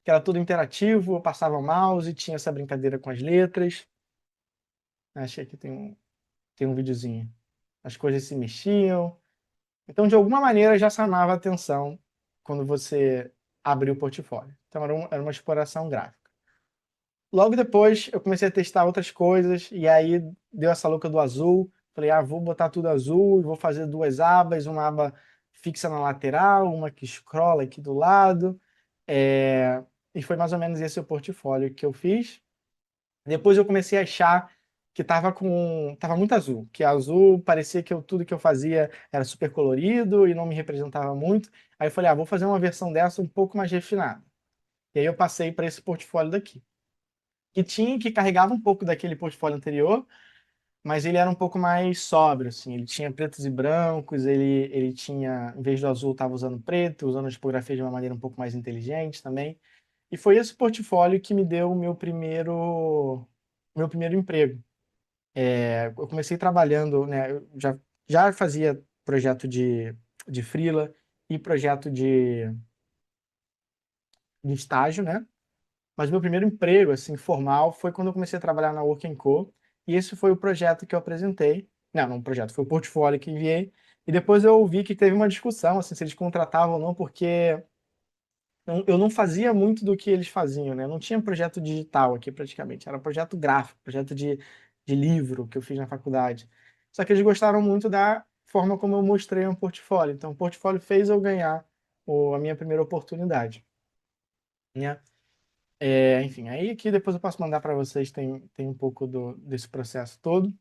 que era tudo interativo, eu passava o mouse, tinha essa brincadeira com as letras. Acho que aqui tem um videozinho. As coisas se mexiam. Então, de alguma maneira, já chamava a atenção quando você abriu o portfólio. Então, era uma exploração gráfica. Logo depois, eu comecei a testar outras coisas, e aí deu essa louca do azul. Falei, vou botar tudo azul, e vou fazer duas abas, uma aba fixa na lateral, uma que scrolla aqui do lado. É, E foi mais ou menos esse o portfólio que eu fiz. Depois eu comecei a achar que tava muito azul, que azul parecia que tudo que eu fazia era super colorido e não me representava muito. Aí eu falei, vou fazer uma versão dessa um pouco mais refinada. E aí eu passei para esse portfólio daqui que carregava um pouco daquele portfólio anterior, mas ele era um pouco mais sóbrio, assim. Ele tinha pretos e brancos, ele tinha, em vez do azul, estava usando preto, usando a tipografia de uma maneira um pouco mais inteligente também. E foi esse portfólio que me deu o meu primeiro emprego. Eu comecei trabalhando, né? Já fazia projeto de freela e projeto de estágio, né? Mas meu primeiro emprego, assim, formal, foi quando eu comecei a trabalhar na Work Co. E esse foi o projeto que eu apresentei. Não, o projeto, foi o portfólio que enviei. E depois eu vi que teve uma discussão, assim, se eles contratavam ou não, porque eu não fazia muito do que eles faziam, né? Não tinha projeto digital aqui praticamente, era projeto gráfico, projeto de livro que eu fiz na faculdade. Só que eles gostaram muito da forma como eu mostrei um portfólio. Então, o portfólio fez eu ganhar a minha primeira oportunidade, né? Enfim, aí aqui depois eu posso mandar para vocês, tem um pouco desse processo todo.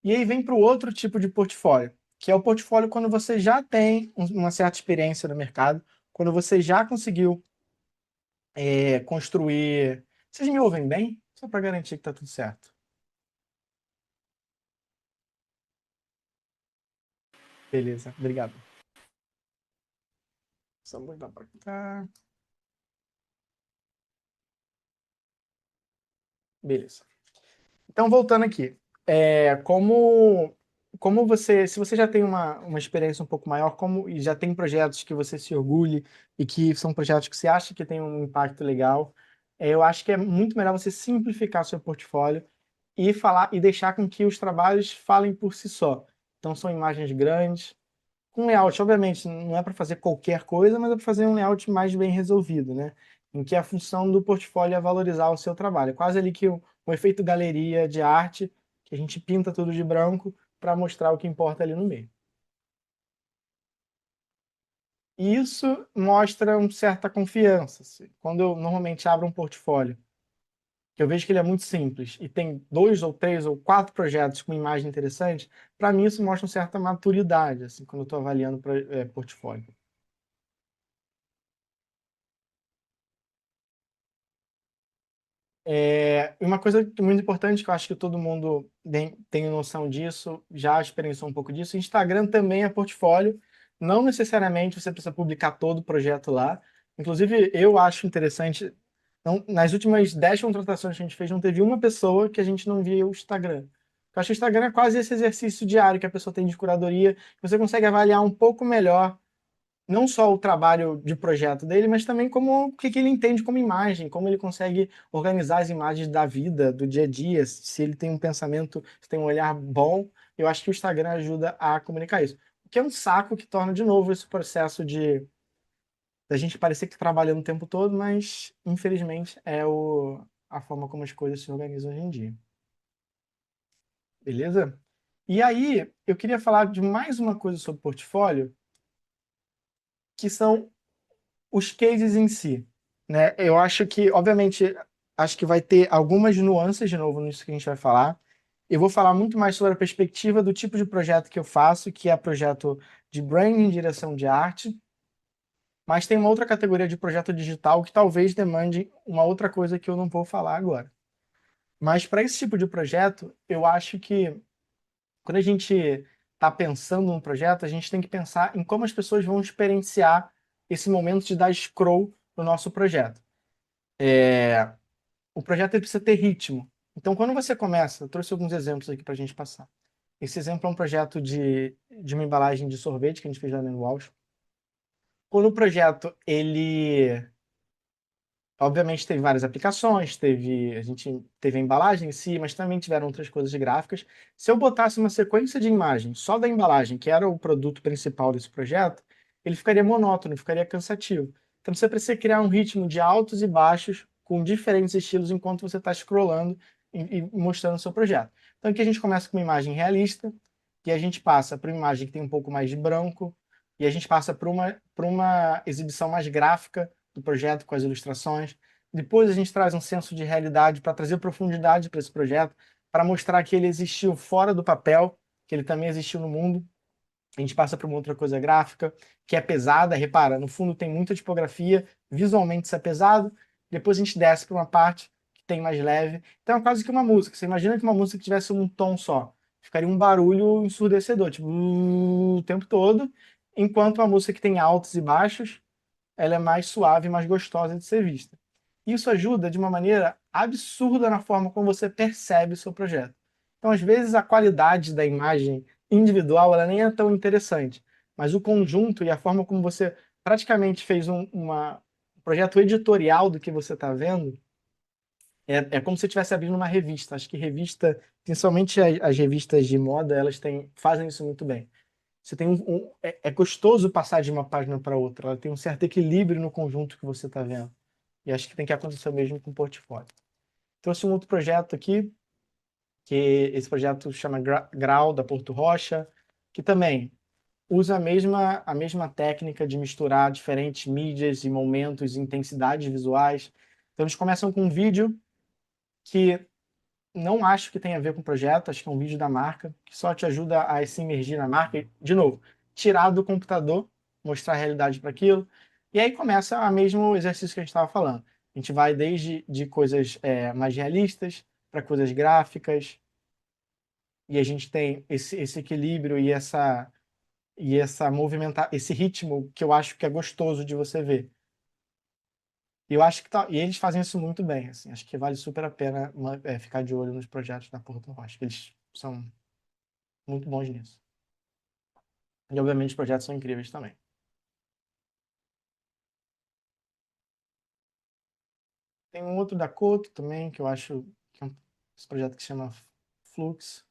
E aí vem para o outro tipo de portfólio, que é o portfólio quando você já tem uma certa experiência no mercado, quando você já conseguiu construir. Vocês me ouvem bem? Só para garantir que está tudo certo. Beleza, obrigado. Só mudar para cá. Beleza. Então, voltando aqui, como se você já tem uma experiência um pouco maior, e já tem projetos que você se orgulhe e que são projetos que você acha que tem um impacto legal, eu acho que é muito melhor você simplificar seu portfólio e falar e deixar com que os trabalhos falem por si só. Então, são imagens grandes, com layout, obviamente, não é para fazer qualquer coisa, mas é para fazer um layout mais bem resolvido, né? Em que a função do portfólio é valorizar o seu trabalho. É quase ali que o efeito galeria de arte, que a gente pinta tudo de branco para mostrar o que importa ali no meio. E isso mostra uma certa confiança. Quando eu normalmente abro um portfólio, que eu vejo que ele é muito simples e tem dois ou três ou quatro projetos com imagem interessante, para mim isso mostra uma certa maturidade, assim, quando eu estou avaliando portfólio. E uma coisa muito importante que eu acho que todo mundo tem noção disso, já experienciou um pouco disso, Instagram também é portfólio, não necessariamente você precisa publicar todo o projeto lá. Inclusive, eu acho interessante, nas últimas 10 contratações que a gente fez, não teve uma pessoa que a gente não via o Instagram. Eu acho que o Instagram é quase esse exercício diário que a pessoa tem de curadoria, que você consegue avaliar um pouco melhor não só o trabalho de projeto dele, mas também como o que ele entende como imagem, como ele consegue organizar as imagens da vida, do dia a dia, se ele tem um pensamento, se tem um olhar bom. Eu acho que o Instagram ajuda a comunicar isso. O que é um saco que torna de novo esse processo de da gente parecer que está trabalhando o tempo todo, mas infelizmente é a forma como as coisas se organizam hoje em dia. Beleza? E aí, eu queria falar de mais uma coisa sobre portfólio, que são os cases em si, né? Eu acho que, obviamente, acho que vai ter algumas nuances de novo nisso que a gente vai falar. Eu vou falar muito mais sobre a perspectiva do tipo de projeto que eu faço, que é projeto de branding, direção de arte, mas tem uma outra categoria de projeto digital que talvez demande uma outra coisa que eu não vou falar agora. Mas para esse tipo de projeto, eu acho que quando a gente está pensando num projeto, a gente tem que pensar em como as pessoas vão experienciar esse momento de dar scroll no nosso projeto. O projeto ele precisa ter ritmo. Então, quando você começa, eu trouxe alguns exemplos aqui para a gente passar. Esse exemplo é um projeto de uma embalagem de sorvete que a gente fez lá no Walsh. Quando o projeto ele obviamente teve várias aplicações, a gente teve a embalagem em si, mas também tiveram outras coisas gráficas. Se eu botasse uma sequência de imagens só da embalagem, que era o produto principal desse projeto, ele ficaria monótono, ficaria cansativo. Então você precisa criar um ritmo de altos e baixos com diferentes estilos enquanto você está scrollando e mostrando o seu projeto. Então aqui a gente começa com uma imagem realista, e a gente passa para uma imagem que tem um pouco mais de branco, e a gente passa para uma exibição mais gráfica do projeto com as ilustrações. Depois a gente traz um senso de realidade para trazer profundidade para esse projeto, para mostrar que ele existiu fora do papel, que ele também existiu no mundo. A gente passa para uma outra coisa gráfica, que é pesada. Repara, no fundo tem muita tipografia, visualmente isso é pesado. Depois a gente desce para uma parte que tem mais leve. Então é quase que uma música. Você imagina que uma música tivesse um tom só. Ficaria um barulho ensurdecedor, tipo, o tempo todo. Enquanto uma música que tem altos e baixos, ela é mais suave, mais gostosa de ser vista. Isso ajuda de uma maneira absurda na forma como você percebe o seu projeto. Então, às vezes, a qualidade da imagem individual ela nem é tão interessante, mas o conjunto e a forma como você praticamente fez um projeto editorial do que você está vendo é como se você estivesse abrindo uma revista. Acho que revista, principalmente as revistas de moda, fazem isso muito bem. Você tem é gostoso passar de uma página para outra. Ela tem um certo equilíbrio no conjunto que você está vendo. E acho que tem que acontecer o mesmo com o portfólio. Trouxe um outro projeto aqui, que esse projeto chama Grau, da Porto Rocha, que também usa a mesma técnica de misturar diferentes mídias e momentos e intensidades visuais. Então, eles começam com um vídeo que não acho que tenha a ver com o projeto, acho que é um vídeo da marca, que só te ajuda a se imergir na marca. E, de novo, tirar do computador, mostrar a realidade para aquilo. E aí começa o mesmo exercício que a gente estava falando. A gente vai desde de coisas mais realistas para coisas gráficas, e a gente tem esse equilíbrio e essa movimenta esse ritmo que eu acho que é gostoso de você ver. E eu acho que e eles fazem isso muito bem, assim. Acho que vale super a pena ficar de olho nos projetos da Porto Rocha, que eles são muito bons nisso. E obviamente os projetos são incríveis também. Tem um outro da Coto também, que eu acho que é esse projeto que se chama Flux.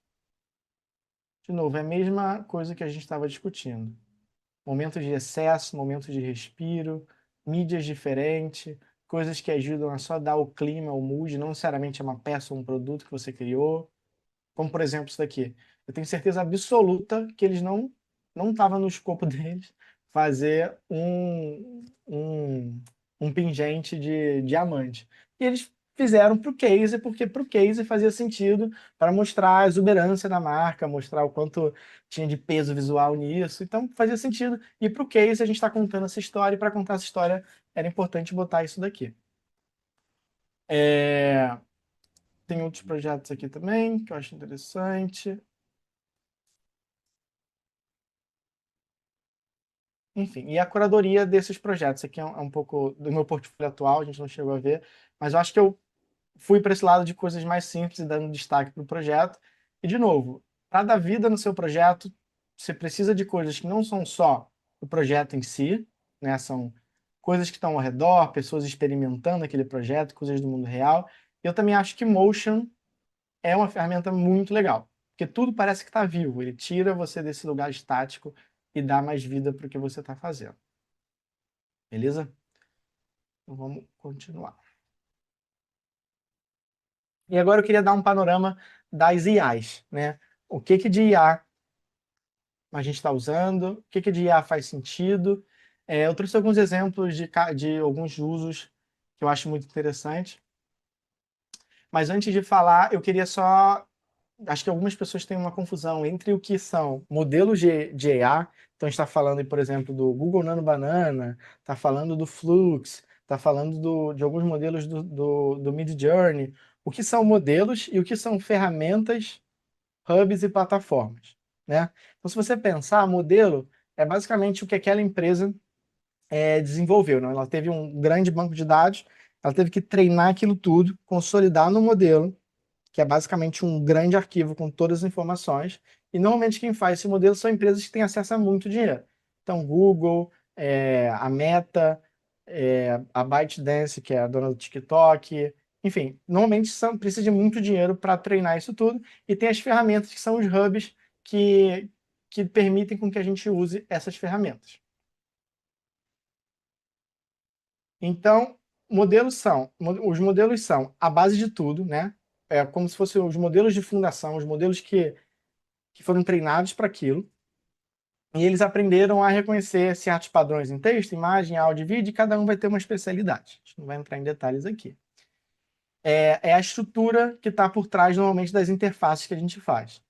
De novo, é a mesma coisa que a gente estava discutindo. Momentos de excesso, momentos de respiro, mídias diferentes, coisas que ajudam a só dar o clima, o mood, não necessariamente é uma peça ou um produto que você criou. Como, por exemplo, isso daqui. Eu tenho certeza absoluta que eles não estava no escopo deles fazer um pingente de diamante. E eles fizeram para o case, porque para o case fazia sentido para mostrar a exuberância da marca, mostrar o quanto tinha de peso visual nisso. Então fazia sentido. E para o case a gente está contando essa história, e para contar essa história era importante botar isso daqui. Tem outros projetos aqui também que eu acho interessante. Enfim, e a curadoria desses projetos. Aqui é um pouco do meu portfólio atual, a gente não chegou a ver, mas eu acho que eu fui para esse lado de coisas mais simples e dando destaque para o projeto. E, de novo, para dar vida no seu projeto, você precisa de coisas que não são só o projeto em si, né? São coisas que estão ao redor, pessoas experimentando aquele projeto, coisas do mundo real. Eu também acho que Motion é uma ferramenta muito legal, porque tudo parece que está vivo. Ele tira você desse lugar estático e dá mais vida para o que você está fazendo. Beleza? Então vamos continuar. E agora eu queria dar um panorama das IAs, né? O que que de IA a gente está usando, o que que de IA faz sentido. Eu trouxe alguns exemplos de alguns usos que eu acho muito interessante. Mas antes de falar, eu queria só. Acho que algumas pessoas têm uma confusão entre o que são modelos de IA. Então, a gente está falando, por exemplo, do Google Nano Banana, está falando do Flux, está falando de alguns modelos do Midjourney. O que são modelos e o que são ferramentas, hubs e plataformas, né? Então, se você pensar, modelo é basicamente o que aquela empresa desenvolveu, né? Ela teve um grande banco de dados, ela teve que treinar aquilo tudo, consolidar no modelo, que é basicamente um grande arquivo com todas as informações. E normalmente quem faz esse modelo são empresas que têm acesso a muito dinheiro. Então, Google, a Meta, a ByteDance, que é a dona do TikTok, enfim, normalmente precisa de muito dinheiro para treinar isso tudo. E tem as ferramentas que são os hubs que permitem com que a gente use essas ferramentas. Então, os modelos são a base de tudo, né? É como se fossem os modelos de fundação, os modelos que foram treinados para aquilo. E eles aprenderam a reconhecer certos padrões em texto, imagem, áudio e vídeo, e cada um vai ter uma especialidade. A gente não vai entrar em detalhes aqui. É a estrutura que está por trás, normalmente, das interfaces que a gente faz.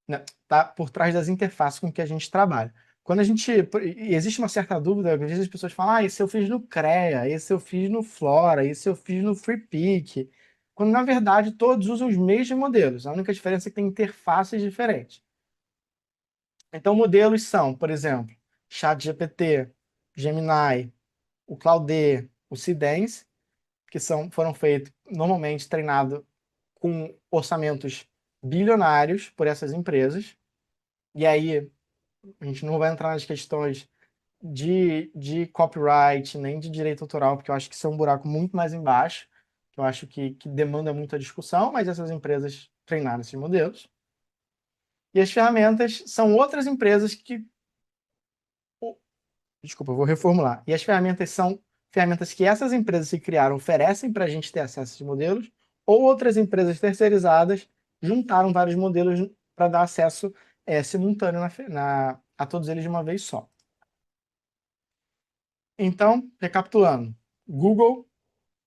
Está por trás das interfaces com que a gente trabalha. Quando a gente. E existe uma certa dúvida, às vezes as pessoas falam, esse eu fiz no CREA, esse eu fiz no Flora, esse eu fiz no FreePik. Quando, na verdade, todos usam os mesmos modelos. A única diferença é que tem interfaces diferentes. Então, modelos são, por exemplo, ChatGPT, Gemini, o Claude, o Seedance, que foram feitos, normalmente, treinados com orçamentos bilionários por essas empresas. E aí, a gente não vai entrar nas questões de copyright, nem de direito autoral, porque eu acho que isso é um buraco muito mais embaixo, que eu acho que demanda muita discussão, mas essas empresas treinaram esses modelos. E as ferramentas são outras empresas que. Desculpa, eu vou reformular. E as ferramentas são ferramentas que essas empresas que criaram oferecem para a gente ter acesso a esses modelos, ou outras empresas terceirizadas juntaram vários modelos para dar acesso simultâneo a todos eles de uma vez só. Então, recapitulando, Google,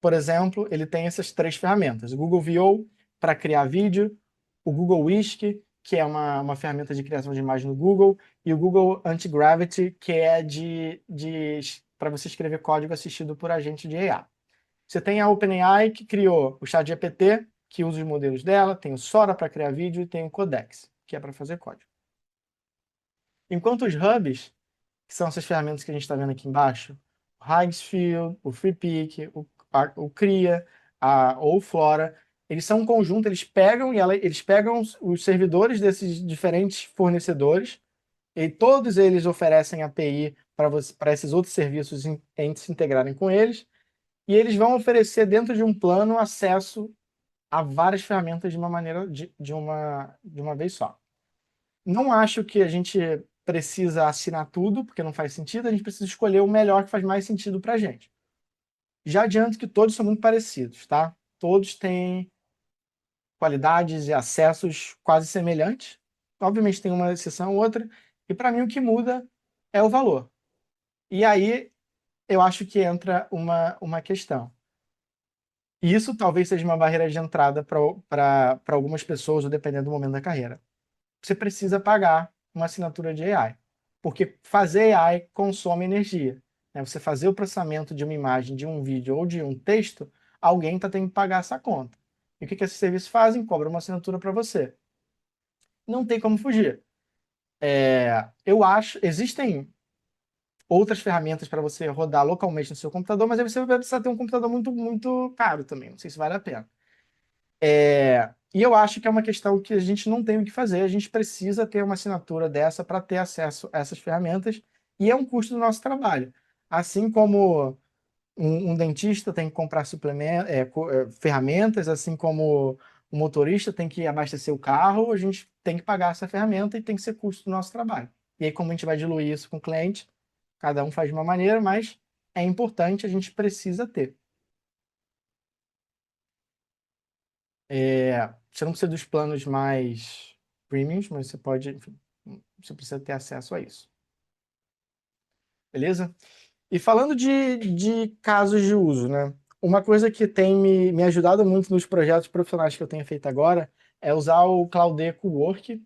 por exemplo, ele tem essas três ferramentas. O Google VO para criar vídeo, o Google Whisk, que é uma ferramenta de criação de imagem no Google, e o Google Anti-Gravity, que é para você escrever código assistido por agente de IA. Você tem a OpenAI, que criou o ChatGPT, que usa os modelos dela, tem o Sora para criar vídeo e tem o Codex, que é para fazer código. Enquanto os hubs, que são essas ferramentas que a gente está vendo aqui embaixo, o Higgsfield, o FreePik, o Cria, ou o Flora, eles são um conjunto, eles pegam os servidores desses diferentes fornecedores e todos eles oferecem API para esses outros serviços se integrarem com eles, e eles vão oferecer dentro de um plano acesso a várias ferramentas de uma maneira de uma vez só. Não acho que a gente precisa assinar tudo, porque não faz sentido, a gente precisa escolher o melhor que faz mais sentido para a gente. Já adianto que todos são muito parecidos, tá? Todos têm qualidades e acessos quase semelhantes. Obviamente tem uma exceção ou outra, e para mim o que muda é o valor. E aí eu acho que entra uma questão. E isso talvez seja uma barreira de entrada para algumas pessoas, ou dependendo do momento da carreira. Você precisa pagar uma assinatura de AI. Porque fazer AI consome energia. Né? Você fazer o processamento de uma imagem, de um vídeo ou de um texto, alguém está tendo que pagar essa conta. E o que esses serviços fazem? Cobram uma assinatura para você. Não tem como fugir. Eu acho, existem outras ferramentas para você rodar localmente no seu computador, mas aí você vai precisar ter um computador muito, muito caro também. Não sei se vale a pena. E eu acho que é uma questão que a gente não tem o que fazer, a gente precisa ter uma assinatura dessa para ter acesso a essas ferramentas e é um custo do nosso trabalho. Assim como um dentista tem que comprar suplementos, ferramentas, assim como o motorista tem que abastecer o carro, a gente tem que pagar essa ferramenta e tem que ser custo do nosso trabalho. E aí, como a gente vai diluir isso com o cliente, cada um faz de uma maneira, mas é importante, a gente precisa ter. Você não precisa dos planos mais premiums, mas você pode, enfim, você precisa ter acesso a isso. Beleza? E falando de casos de uso, né? Uma coisa que tem me ajudado muito nos projetos profissionais que eu tenho feito agora é usar o Claude Cowork,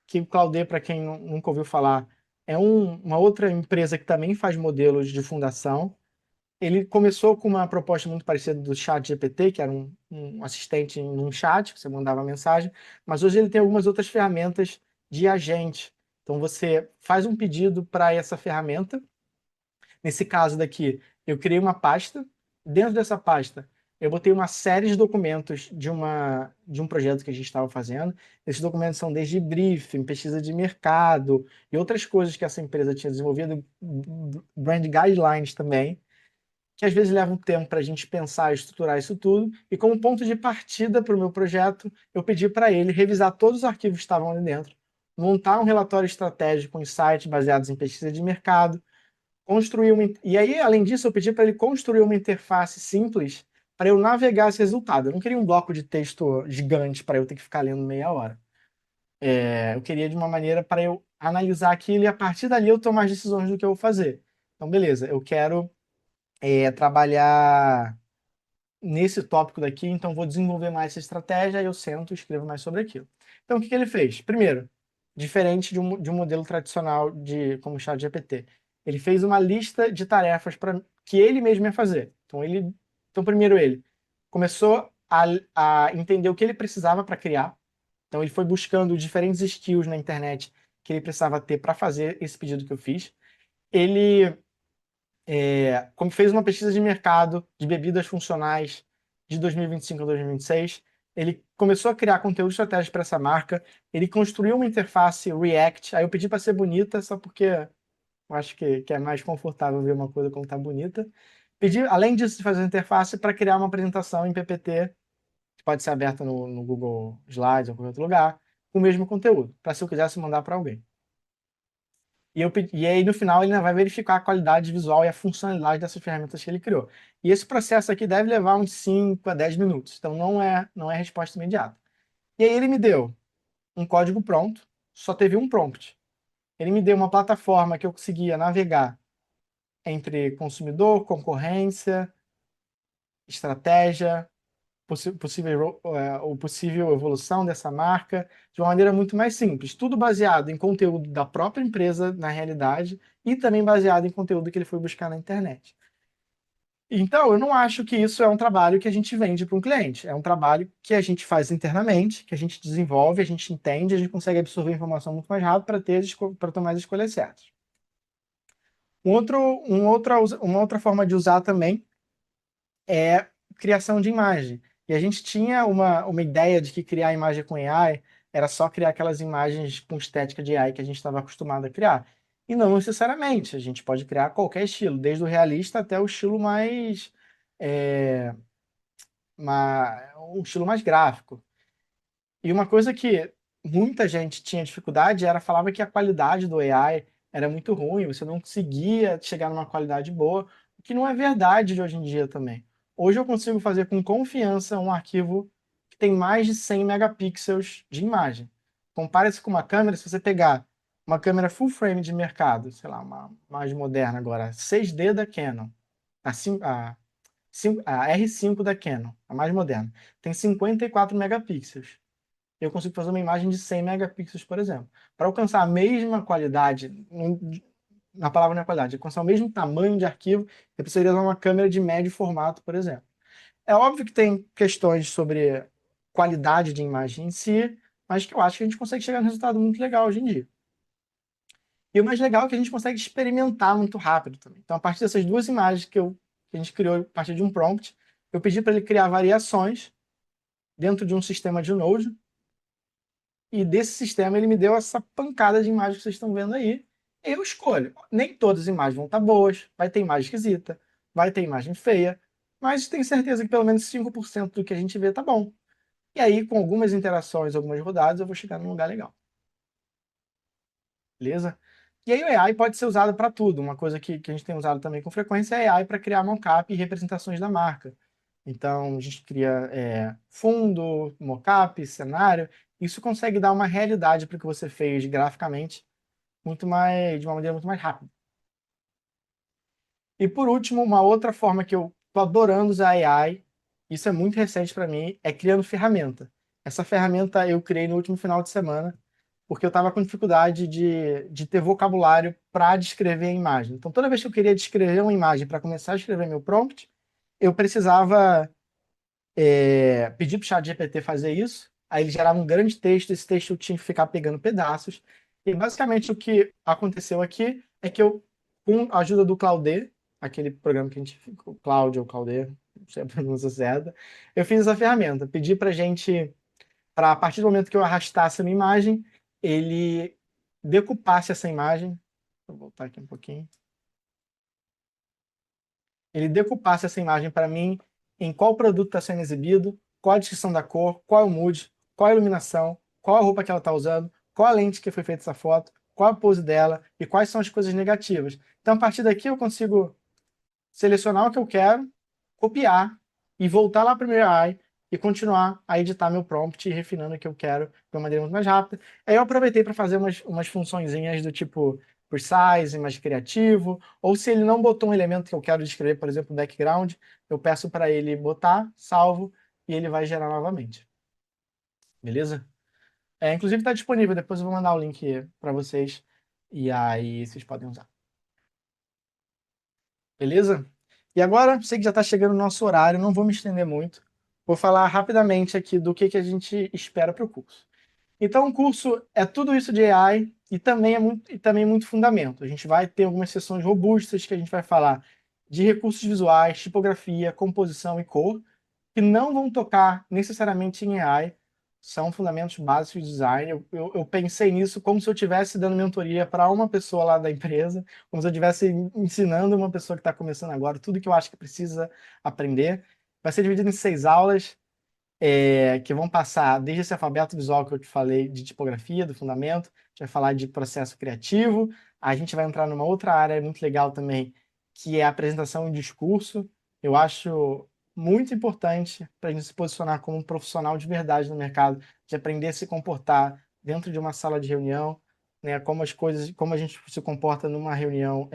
que o Claude, para quem nunca ouviu falar, é uma outra empresa que também faz modelos de fundação. Ele começou com uma proposta muito parecida do Chat GPT, que era um assistente em um chat, que você mandava mensagem, mas hoje ele tem algumas outras ferramentas de agente. Então você faz um pedido para essa ferramenta. Nesse caso daqui, eu criei uma pasta. Dentro dessa pasta, eu botei uma série de documentos de um projeto que a gente estava fazendo. Esses documentos são desde briefing, pesquisa de mercado e outras coisas que essa empresa tinha desenvolvido, brand guidelines também, que às vezes leva um tempo para a gente pensar e estruturar isso tudo. E como ponto de partida para o meu projeto, eu pedi para ele revisar todos os arquivos que estavam ali dentro, montar um relatório estratégico com insights baseados em pesquisa de mercado, construir uma. E aí, além disso, eu pedi para ele construir uma interface simples para eu navegar esse resultado. Eu não queria um bloco de texto gigante para eu ter que ficar lendo meia hora. Eu queria de uma maneira para eu analisar aquilo e a partir dali eu tomar as decisões do que eu vou fazer. Então, beleza, eu quero trabalhar nesse tópico daqui, então vou desenvolver mais essa estratégia, aí eu sento e escrevo mais sobre aquilo. Então, o que que ele fez? Primeiro, diferente de um modelo tradicional como o ChatGPT, ele fez uma lista de tarefas que ele mesmo ia fazer. Então, primeiro ele começou a entender o que ele precisava para criar. Então, ele foi buscando diferentes skills na internet que ele precisava ter para fazer esse pedido que eu fiz. Ele como fez uma pesquisa de mercado de bebidas funcionais de 2025 a 2026, ele começou a criar conteúdo estratégico para essa marca, ele construiu uma interface React, aí eu pedi para ser bonita, só porque eu acho que é mais confortável ver uma coisa como está bonita. Pedi, além disso, de fazer uma interface para criar uma apresentação em PPT, que pode ser aberta no Google Slides ou qualquer outro lugar, com o mesmo conteúdo, para se eu quisesse mandar para alguém. E aí, no final, ele ainda vai verificar a qualidade visual e a funcionalidade dessas ferramentas que ele criou. E esse processo aqui deve levar uns 5 a 10 minutos. Então, não é resposta imediata. E aí, ele me deu um código pronto, só teve um prompt. Ele me deu uma plataforma que eu conseguia navegar entre consumidor, concorrência, estratégia, possível evolução dessa marca de uma maneira muito mais simples. Tudo baseado em conteúdo da própria empresa, na realidade, e também baseado em conteúdo que ele foi buscar na internet. Então, eu não acho que isso é um trabalho que a gente vende para um cliente. É um trabalho que a gente faz internamente, que a gente desenvolve, a gente entende, a gente consegue absorver a informação muito mais rápido para tomar as escolhas certas. Uma outra forma de usar também é criação de imagem. E a gente tinha uma ideia de que criar imagem com AI era só criar aquelas imagens com estética de AI que a gente estava acostumado a criar. E não necessariamente, a gente pode criar qualquer estilo, desde o realista até o estilo é, um estilo mais gráfico. E uma coisa que muita gente tinha dificuldade falava que a qualidade do AI era muito ruim, você não conseguia chegar numa qualidade boa, o que não é verdade de hoje em dia também. Hoje eu consigo fazer com confiança um arquivo que tem mais de 100 megapixels de imagem. Compare-se com uma câmera, se você pegar uma câmera full frame de mercado, sei lá, uma mais moderna agora, 6D da Canon, a R5 da Canon, a mais moderna, tem 54 megapixels. Eu consigo fazer uma imagem de 100 megapixels, por exemplo. Para alcançar a mesma qualidade, na palavra não é qualidade, alcançar o mesmo tamanho de arquivo, eu precisaria usar uma câmera de médio formato, por exemplo. É óbvio que tem questões sobre qualidade de imagem em si, mas que eu acho que a gente consegue chegar num resultado muito legal hoje em dia. E o mais legal é que a gente consegue experimentar muito rápido também. Então, a partir dessas duas imagens que a gente criou a partir de um prompt, eu pedi para ele criar variações dentro de um sistema de Node, e desse sistema ele me deu essa pancada de imagens que vocês estão vendo aí. Eu escolho. Nem todas as imagens vão estar boas, vai ter imagem esquisita, vai ter imagem feia, mas tenho certeza que pelo menos 5% do que a gente vê tá bom. E aí, com algumas interações, algumas rodadas, eu vou chegar num lugar legal. Beleza? E aí o AI pode ser usado para tudo. Uma coisa que a gente tem usado também com frequência é AI para criar mockup e representações da marca. Então, a gente cria fundo, mockup, cenário. Isso consegue dar uma realidade para o que você fez graficamente de uma maneira muito mais rápida. E por último, uma outra forma que eu tô adorando usar AI, isso é muito recente para mim, é criando ferramenta. Essa ferramenta eu criei no último final de semana, porque eu estava com dificuldade de ter vocabulário para descrever a imagem. Então, toda vez que eu queria descrever uma imagem para começar a escrever meu prompt, eu precisava pedir para o chat GPT fazer isso. Aí ele gerava um grande texto, esse texto eu tinha que ficar pegando pedaços. E basicamente o que aconteceu aqui é que eu, com a ajuda do Claude, aquele programa que a gente, o Cláudio ou Claude, não sei a pronúncia certa, eu fiz essa ferramenta. Pedi para gente, para a partir do momento que eu arrastasse a minha imagem, ele decupasse essa imagem. Vou voltar aqui um pouquinho. Ele decupasse essa imagem para mim em qual produto está sendo exibido, qual a descrição da cor, qual é o mood, qual a iluminação, qual a roupa que ela está usando, qual a lente que foi feita essa foto, qual a pose dela e quais são as coisas negativas. Então, a partir daqui, eu consigo selecionar o que eu quero, copiar e voltar lá para o meu AI e continuar a editar meu prompt e refinando o que eu quero de uma maneira muito mais rápida. Aí eu aproveitei para fazer umas funçõezinhas do tipo size, mais criativo, ou se ele não botou um elemento que eu quero descrever, por exemplo, background, eu peço para ele botar, salvo, e ele vai gerar novamente. Beleza? Inclusive está disponível, depois eu vou mandar o link para vocês e aí vocês podem usar. Beleza? E agora, sei que já está chegando o nosso horário, não vou me estender muito. Vou falar rapidamente aqui do que a gente espera para o curso. Então, o curso é tudo isso de AI e também muito fundamento. A gente vai ter algumas sessões robustas que a gente vai falar de recursos visuais, tipografia, composição e cor, que não vão tocar necessariamente em AI, são fundamentos básicos de design. Eu pensei nisso como se eu estivesse dando mentoria para uma pessoa lá da empresa, como se eu estivesse ensinando uma pessoa que está começando agora tudo que eu acho que precisa aprender. Vai ser dividido em 6 aulas, que vão passar desde esse alfabeto visual que eu te falei, de tipografia, do fundamento, a gente vai falar de processo criativo, a gente vai entrar numa outra área muito legal também, que é a apresentação e discurso. Eu acho muito importante para a gente se posicionar como um profissional de verdade no mercado, de aprender a se comportar dentro de uma sala de reunião, né, como a gente se comporta numa reunião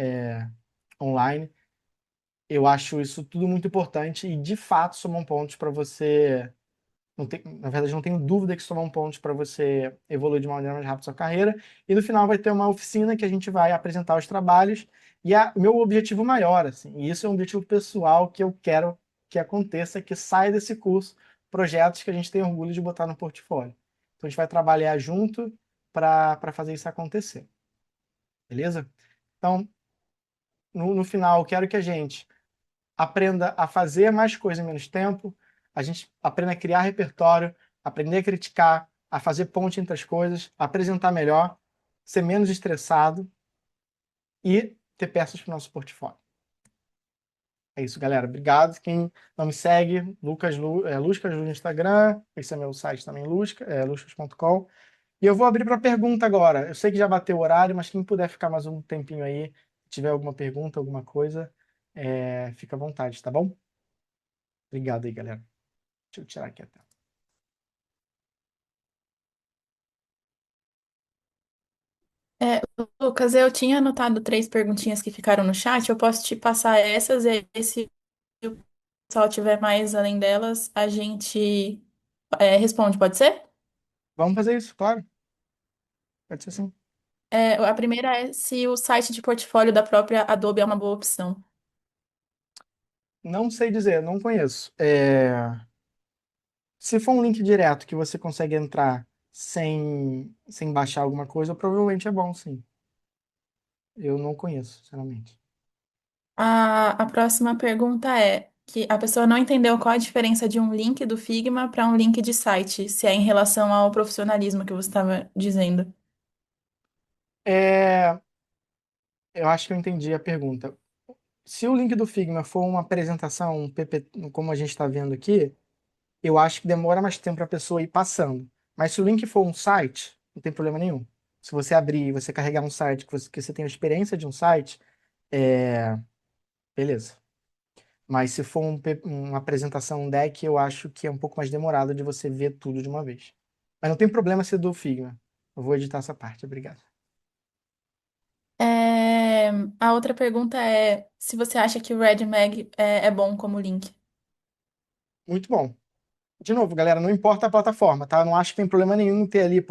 online. Eu acho isso tudo muito importante e, de fato, somam pontos para você não tem, na verdade, não tenho dúvida que isso um pontos para você evoluir de uma maneira mais rápida a sua carreira. E no final vai ter uma oficina que a gente vai apresentar os trabalhos. E o meu objetivo maior, assim, e isso é um objetivo pessoal que eu quero que aconteça, que saia desse curso projetos que a gente tem orgulho de botar no portfólio. Então a gente vai trabalhar junto para fazer isso acontecer. Beleza? Então, no final, eu quero que a gente aprenda a fazer mais coisas em menos tempo, a gente aprenda a criar repertório, aprender a criticar, a fazer ponte entre as coisas, apresentar melhor, ser menos estressado e ter peças para o nosso portfólio. É isso, galera. Obrigado. Quem não me segue, Luscas no Instagram, esse é meu site também, luscas.com. E eu vou abrir para pergunta agora. Eu sei que já bateu o horário, mas quem puder ficar mais um tempinho aí, tiver alguma pergunta, alguma coisa, fica à vontade, tá bom? Obrigado aí, galera. Deixa eu tirar aqui a tela. É, Lucas, eu tinha anotado 3 perguntinhas que ficaram no chat. Eu posso te passar essas e aí, se o pessoal tiver mais além delas, a gente responde, pode ser? Vamos fazer isso, claro. Pode ser sim. A primeira é se o site de portfólio da própria Adobe é uma boa opção. Não sei dizer, não conheço. Se for um link direto que você consegue entrar sem baixar alguma coisa, provavelmente é bom, sim. Eu não conheço, sinceramente. A próxima pergunta é que a pessoa não entendeu qual a diferença de um link do Figma para um link de site, se é em relação ao profissionalismo que você estava dizendo. Eu acho que eu entendi a pergunta. Se o link do Figma for uma apresentação, um PP, como a gente está vendo aqui, eu acho que demora mais tempo para a pessoa ir passando. Mas se o link for um site, não tem problema nenhum. Se você abrir e você carregar um site que você tem a experiência de um site, é... beleza. Mas se for uma apresentação, um deck, eu acho que é um pouco mais demorado de você ver tudo de uma vez. Mas não tem problema ser do Figma. Eu vou editar essa parte, obrigado. É, a outra pergunta é se você acha que o Red Mag é bom como link. Muito bom. De novo, galera, não importa a plataforma, tá? Eu não acho que tem problema nenhum em ter ali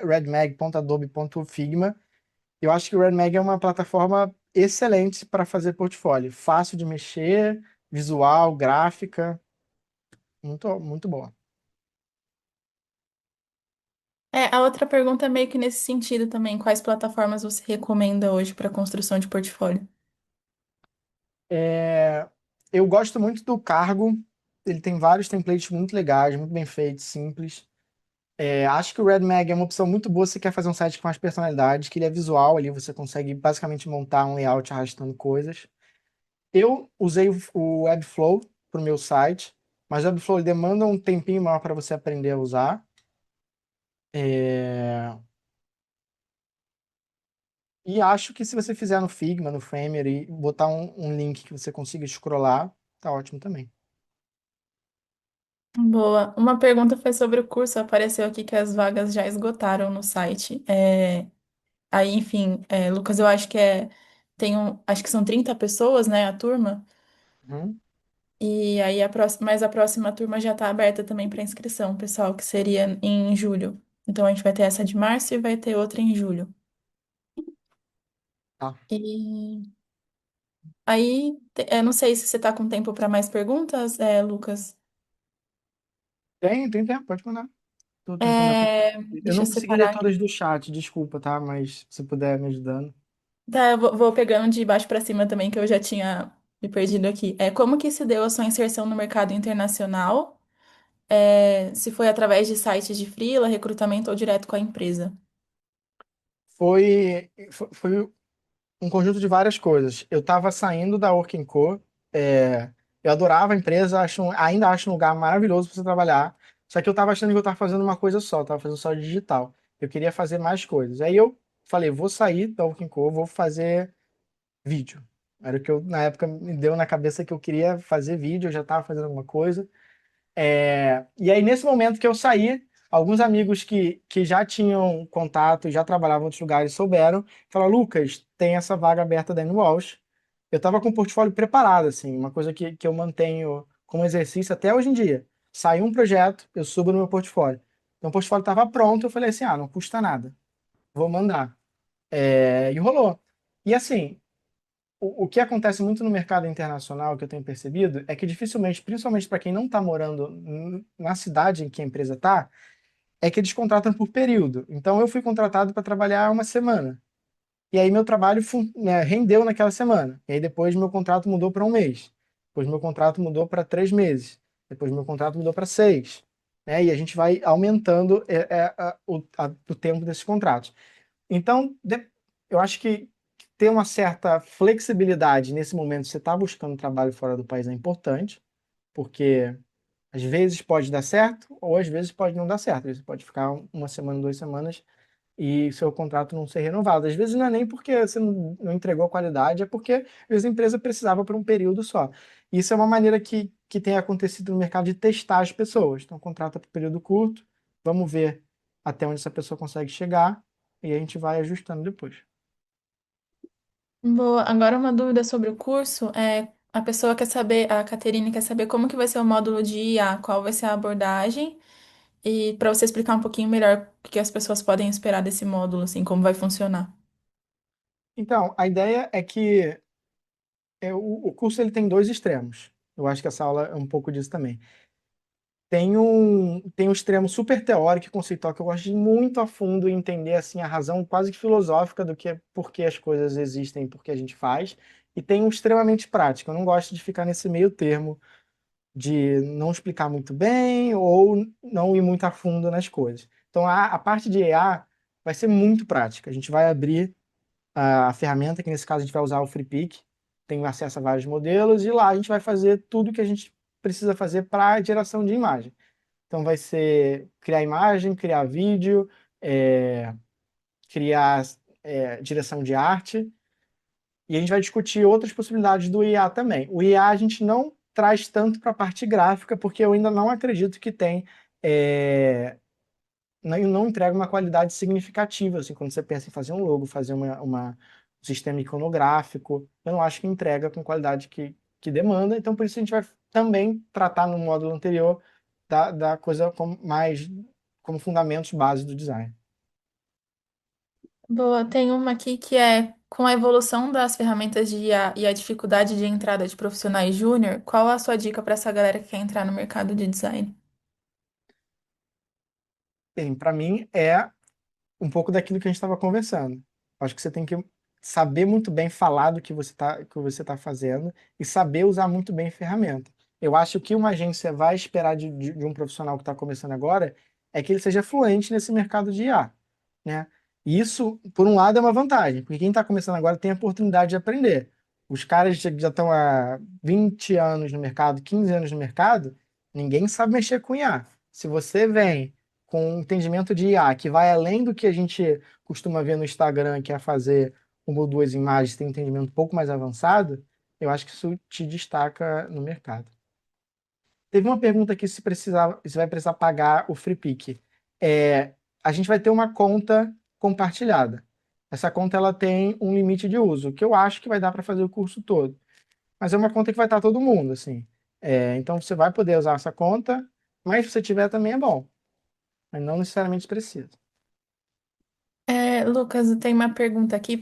.redmag, .adobe, .figma. Eu acho que o RedMag é uma plataforma excelente para fazer portfólio. Fácil de mexer, visual, gráfica, muito, muito boa. A outra pergunta é meio que nesse sentido também. Quais plataformas você recomenda hoje para construção de portfólio? É, eu gosto muito do Cargo. Ele tem vários templates muito legais, muito bem feitos, simples. Acho que o RedMag é uma opção muito boa se você quer fazer um site com mais personalidade, que ele é visual ali, você consegue basicamente montar um layout arrastando coisas. Eu usei o Webflow para o meu site, mas o Webflow ele demanda um tempinho maior para você aprender a usar. É, E acho que se você fizer no Figma, no Framer e botar um link que você consiga scrollar, tá ótimo também. Boa. Uma pergunta foi sobre o curso. Apareceu aqui que as vagas já esgotaram no site. Aí, enfim, Lucas, eu acho que acho que são 30 pessoas, né, a turma. Uhum. E aí mas a próxima turma já está aberta também para inscrição, pessoal, que seria em julho. Então a gente vai ter essa de março e vai ter outra em julho. Tá. E aí, eu não sei se você está com tempo para mais perguntas, Lucas. Tem tempo, pode mandar. Tô tentando acompanhar. Eu Deixa não eu consegui ler separar aqui. todas do chat, desculpa, tá? Mas se puder me ajudando. Tá, eu vou pegando de baixo para cima também, que eu já tinha me perdido aqui. Como que se deu a sua inserção no mercado internacional? Se foi através de sites de freela, recrutamento ou direto com a empresa? Foi um conjunto de várias coisas. Eu estava saindo da Working Co. Eu adorava a empresa, ainda acho um lugar maravilhoso para você trabalhar. Só que eu estava achando que eu estava fazendo uma coisa só, estava fazendo só digital. Eu queria fazer mais coisas. Aí eu falei, vou sair da Working Co, vou fazer vídeo. Era o que eu, na época, me deu na cabeça que eu queria fazer vídeo, eu já estava fazendo alguma coisa. E aí, nesse momento que eu saí, alguns amigos que já tinham contato, já trabalhavam em outros lugares, souberam, falaram, Lucas, tem essa vaga aberta da Walsh. Eu estava com o portfólio preparado, assim, uma coisa que eu mantenho como exercício até hoje em dia. Saiu um projeto, eu subo no meu portfólio. Então, o portfólio estava pronto, eu falei assim, não custa nada, vou mandar. E rolou. E assim, o que acontece muito no mercado internacional, que eu tenho percebido, é que dificilmente, principalmente para quem não está morando na cidade em que a empresa está, é que eles contratam por período. Então, eu fui contratado para trabalhar uma semana. E aí, meu trabalho né, rendeu naquela semana. E aí, depois, meu contrato mudou para um mês. Depois, meu contrato mudou para 3 meses. Depois, meu contrato mudou para 6. Né? E a gente vai aumentando o tempo desses contratos. Então, eu acho que ter uma certa flexibilidade nesse momento, você está buscando trabalho fora do país é importante, porque às vezes pode dar certo, ou às vezes pode não dar certo. Você pode ficar uma semana, 2 semanas e seu contrato não ser renovado. Às vezes não é nem porque você não entregou a qualidade, é porque às vezes a empresa precisava por um período só. Isso é uma maneira que tem acontecido no mercado de testar as pessoas. Então, contrata por período curto, vamos ver até onde essa pessoa consegue chegar, e a gente vai ajustando depois. Boa. Agora uma dúvida sobre o curso. A pessoa quer saber, a Caterine quer saber como que vai ser o módulo de IA, qual vai ser a abordagem, e para você explicar um pouquinho melhor o que as pessoas podem esperar desse módulo, assim, como vai funcionar. Então, a ideia é que o curso ele tem dois extremos. Eu acho que essa aula é um pouco disso também. Tem um extremo super teórico e conceitual que eu gosto de ir muito a fundo e entender assim a razão quase que filosófica do que por que as coisas existem, por que a gente faz. E tem um extremamente prático. Eu não gosto de ficar nesse meio termo de não explicar muito bem ou não ir muito a fundo nas coisas. Então a parte de EA vai ser muito prática. A gente vai abrir a ferramenta, que nesse caso a gente vai usar o FreePic, tem acesso a vários modelos, e lá a gente vai fazer tudo que a gente precisa fazer para a geração de imagem. Então vai ser criar imagem, criar vídeo, é, criar direção de arte, e a gente vai discutir outras possibilidades do IA também. O IA a gente não traz tanto para a parte gráfica, porque eu ainda não acredito que tem não entrega uma qualidade significativa, assim, quando você pensa em fazer um logo, fazer um sistema iconográfico, eu não acho que entrega com qualidade que demanda, então por isso a gente vai também tratar no módulo anterior da coisa como fundamentos base do design. Boa, tem uma aqui que é: com a evolução das ferramentas de IA e a dificuldade de entrada de profissionais júnior, qual a sua dica para essa galera que quer entrar no mercado de design? Bem, para mim é um pouco daquilo que a gente estava conversando. Acho que você tem que saber muito bem falar do que você tá fazendo e saber usar muito bem a ferramenta. Eu acho que uma agência vai esperar de um profissional que está começando agora é que ele seja fluente nesse mercado de IA, né? E isso, por um lado, é uma vantagem, porque quem está começando agora tem a oportunidade de aprender. Os caras já estão há 20 anos no mercado, 15 anos no mercado, ninguém sabe mexer com IA. Se você vem com um entendimento de IA que vai além do que a gente costuma ver no Instagram, que é fazer uma ou duas imagens, tem um entendimento um pouco mais avançado, eu acho que isso te destaca no mercado. Teve uma pergunta aqui se vai precisar pagar o FreePic. A gente vai ter uma conta compartilhada. Essa conta ela tem um limite de uso, que eu acho que vai dar para fazer o curso todo. Mas é uma conta que vai estar todo mundo, assim. Então você vai poder usar essa conta, mas se você tiver também é bom. Mas não necessariamente precisa. Lucas, tem uma pergunta aqui,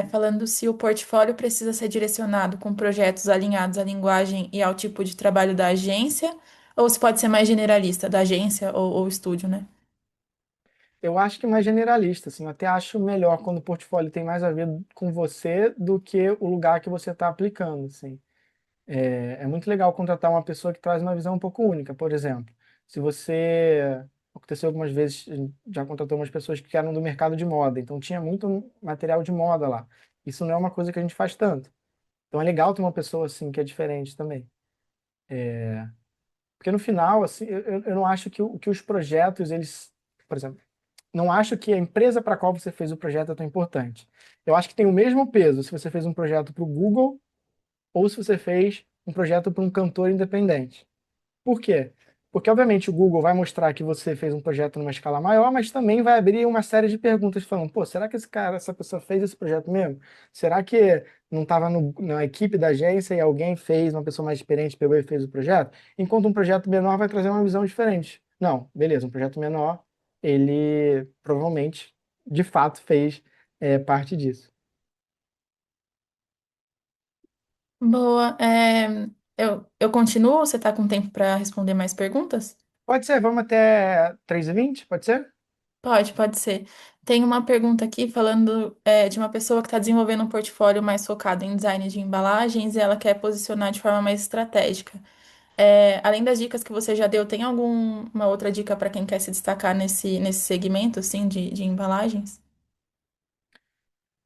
falando se o portfólio precisa ser direcionado com projetos alinhados à linguagem e ao tipo de trabalho da agência, ou se pode ser mais generalista, da agência ou estúdio, né? Eu acho que mais generalista, assim, eu até acho melhor quando o portfólio tem mais a ver com você do que o lugar que você está aplicando, assim. É muito legal contratar uma pessoa que traz uma visão um pouco única, por exemplo. Se você... Aconteceu algumas vezes, já contratou umas pessoas que eram do mercado de moda, então tinha muito material de moda lá. Isso não é uma coisa que a gente faz tanto. Então é legal ter uma pessoa assim que é diferente também. Porque no final, assim, eu não acho que os projetos, eles... Por exemplo, não acho que a empresa para a qual você fez o projeto é tão importante. Eu acho que tem o mesmo peso se você fez um projeto para o Google ou se você fez um projeto para um cantor independente. Por quê? Porque, obviamente, o Google vai mostrar que você fez um projeto numa escala maior, mas também vai abrir uma série de perguntas falando, pô, será que essa pessoa fez esse projeto mesmo? Será que não estava na equipe da agência e alguém fez, uma pessoa mais experiente pegou e fez o projeto? Enquanto um projeto menor vai trazer uma visão diferente. Não, beleza, um projeto menor, ele provavelmente, de fato, fez parte disso. Boa. Eu continuo? Você está com tempo para responder mais perguntas? Pode ser, vamos até 3h20, pode ser? Pode ser. Tem uma pergunta aqui falando, de uma pessoa que está desenvolvendo um portfólio mais focado em design de embalagens e ela quer posicionar de forma mais estratégica. Além das dicas que você já deu, tem alguma outra dica para quem quer se destacar nesse segmento, assim, de embalagens?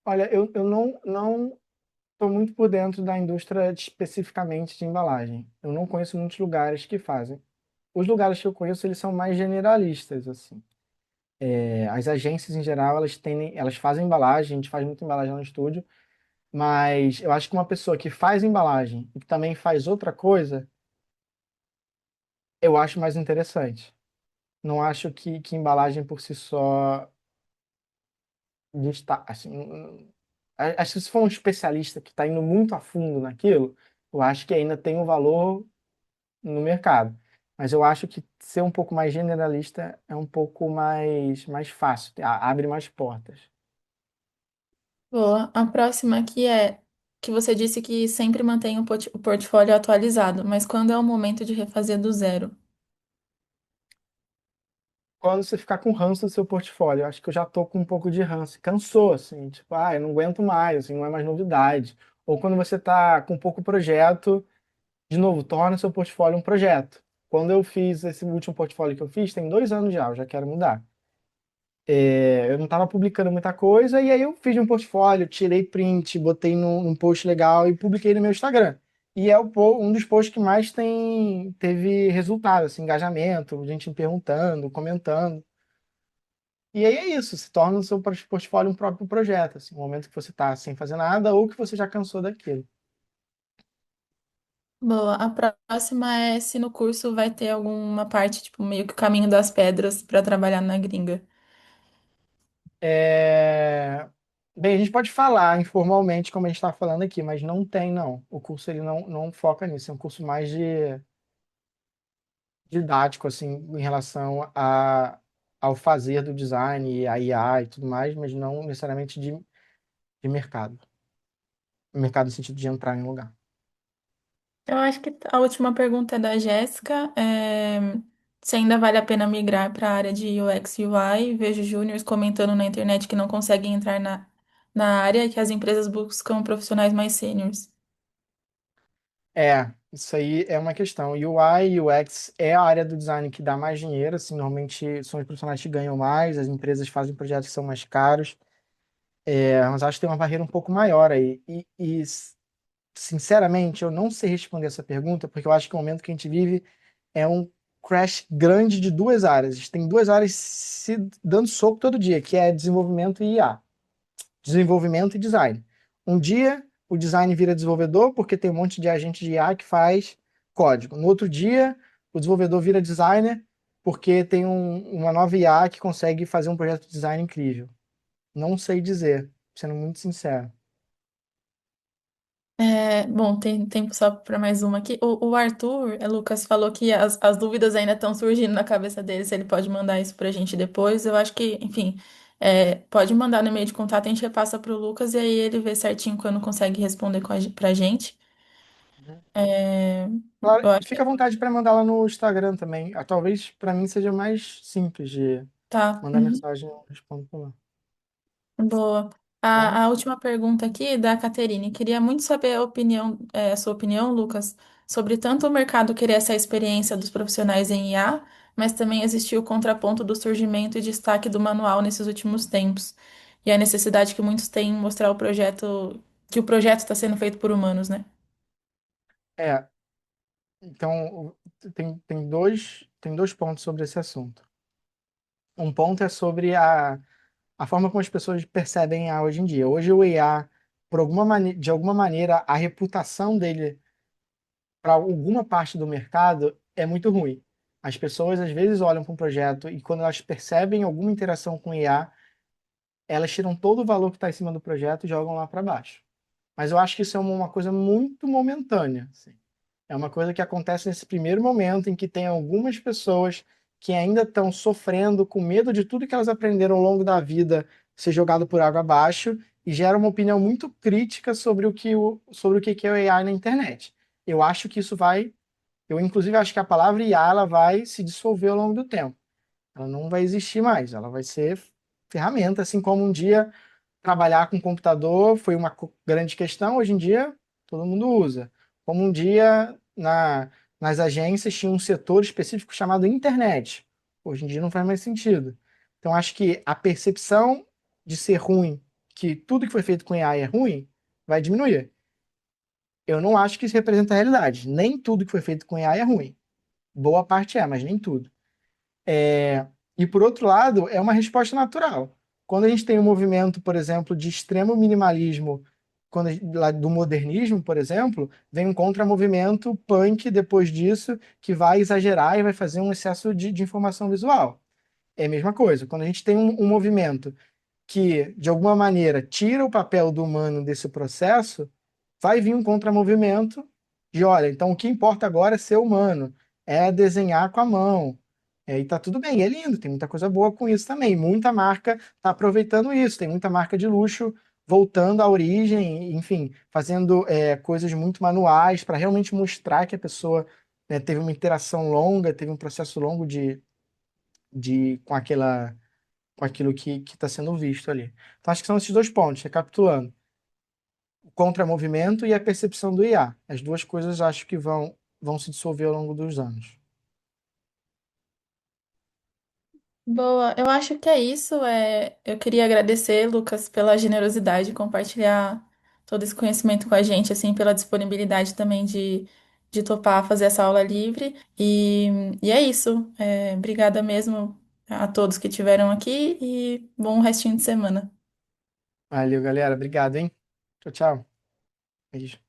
Olha, eu não estou muito por dentro da indústria especificamente de embalagem. Eu não conheço muitos lugares que fazem. Os lugares que eu conheço, eles são mais generalistas, assim. As agências, em geral, elas fazem embalagem, a gente faz muita embalagem lá no estúdio, mas eu acho que uma pessoa que faz embalagem e que também faz outra coisa, eu acho mais interessante. Não acho que embalagem por si só assim, acho que se for um especialista que está indo muito a fundo naquilo, eu acho que ainda tem um valor no mercado. Mas eu acho que ser um pouco mais generalista é um pouco mais fácil, abre mais portas. Boa. A próxima aqui é que você disse que sempre mantém o portfólio atualizado, mas quando é o momento de refazer do zero? Quando você ficar com ranço do seu portfólio, eu acho que eu já tô com um pouco de ranço, cansou, assim, tipo, eu não aguento mais, assim, não é mais novidade. Ou quando você tá com pouco projeto, de novo, torna seu portfólio um projeto. Quando eu fiz esse último portfólio que eu fiz, tem 2 anos já, eu já quero mudar. Eu não estava publicando muita coisa, e aí eu fiz um portfólio, tirei print, botei num post legal e publiquei no meu Instagram. E é um dos posts que mais teve resultado, assim, engajamento, gente me perguntando, comentando. E aí é isso, se torna o seu portfólio um próprio projeto, assim, um momento que você está sem fazer nada ou que você já cansou daquilo. Boa. A próxima é se no curso vai ter alguma parte, tipo, meio que o caminho das pedras para trabalhar na gringa. É, Bem, a gente pode falar informalmente, como a gente está falando aqui, mas não tem, não. O curso ele não foca nisso, é um curso mais didático, assim, em relação ao fazer do design, a IA e tudo mais, mas não necessariamente de mercado. Mercado no sentido de entrar em um lugar. Eu acho que a última pergunta é da Jéssica. Se ainda vale a pena migrar para a área de UX e UI. Vejo júniors comentando na internet que não conseguem entrar na área e que as empresas buscam profissionais mais sêniores. Isso aí é uma questão. UI e UX é a área do design que dá mais dinheiro, assim, normalmente são os profissionais que ganham mais, as empresas fazem projetos que são mais caros, mas acho que tem uma barreira um pouco maior aí. Sinceramente, eu não sei responder essa pergunta, porque eu acho que o momento que a gente vive é um crash grande de duas áreas. A gente tem duas áreas se dando soco todo dia, que é desenvolvimento e IA. Desenvolvimento e design. Um dia o design vira desenvolvedor porque tem um monte de agente de IA que faz código. No outro dia, o desenvolvedor vira designer porque tem uma nova IA que consegue fazer um projeto de design incrível. Não sei dizer, sendo muito sincero. Bom, tem tempo só para mais uma aqui. O Arthur, Lucas, falou que as dúvidas ainda estão surgindo na cabeça dele, se ele pode mandar isso para a gente depois. Eu acho que, enfim, pode mandar no e-mail de contato, a gente repassa para o Lucas e aí ele vê certinho quando consegue responder para a gente. É, Claro, eu acho fica à que vontade para mandar lá no Instagram também. Talvez para mim seja mais simples de tá. mandar Uhum. mensagem e eu respondo por lá. Boa. Bom, A última pergunta aqui é da Caterine. Queria muito saber a sua opinião, Lucas, sobre tanto o mercado querer essa experiência dos profissionais em IA, mas também existiu o contraponto do surgimento e destaque do manual nesses últimos tempos. E a necessidade que muitos têm em mostrar que o projeto está sendo feito por humanos, né? é, então tem dois pontos sobre esse assunto. Um ponto é sobre a forma como as pessoas percebem a hoje em dia. Hoje o IA, de alguma maneira, a reputação dele para alguma parte do mercado é muito ruim. As pessoas às vezes olham para um projeto e quando elas percebem alguma interação com o IA, elas tiram todo o valor que está em cima do projeto e jogam lá para baixo. Mas eu acho que isso é uma coisa muito momentânea, assim. É uma coisa que acontece nesse primeiro momento em que tem algumas pessoas que ainda estão sofrendo com medo de tudo que elas aprenderam ao longo da vida ser jogado por água abaixo e gera uma opinião muito crítica sobre o que é o AI na internet. Eu acho que eu inclusive acho que a palavra IA ela vai se dissolver ao longo do tempo. Ela não vai existir mais, ela vai ser ferramenta, assim como um dia trabalhar com computador foi uma grande questão, hoje em dia todo mundo usa. Como um dia nas agências tinha um setor específico chamado internet. Hoje em dia não faz mais sentido. Então acho que a percepção de ser ruim, que tudo que foi feito com AI é ruim, vai diminuir. Eu não acho que isso representa a realidade. Nem tudo que foi feito com AI é ruim. Boa parte é, mas nem tudo. E por outro lado, é uma resposta natural. Quando a gente tem um movimento, por exemplo, de extremo minimalismo, lá do modernismo, por exemplo, vem um contramovimento punk depois disso, que vai exagerar e vai fazer um excesso de informação visual. É a mesma coisa. Quando a gente tem um movimento que, de alguma maneira, tira o papel do humano desse processo, vai vir um contramovimento de, olha, então o que importa agora é ser humano, é desenhar com a mão. E tá tudo bem, é lindo, tem muita coisa boa com isso também. Muita marca está aproveitando isso, tem muita marca de luxo voltando à origem, enfim, fazendo coisas muito manuais para realmente mostrar que a pessoa teve uma interação longa, teve um processo longo com aquilo que está sendo visto ali. Então, acho que são esses dois pontos, recapitulando. O contramovimento e a percepção do IA. As duas coisas acho que vão se dissolver ao longo dos anos. Boa, eu acho que é isso. Eu queria agradecer, Lucas, pela generosidade de compartilhar todo esse conhecimento com a gente, assim, pela disponibilidade também de topar fazer essa aula livre. E é isso. Obrigada mesmo a todos que estiveram aqui e bom restinho de semana. Valeu, galera. Obrigado, hein? Tchau, tchau. Beijo.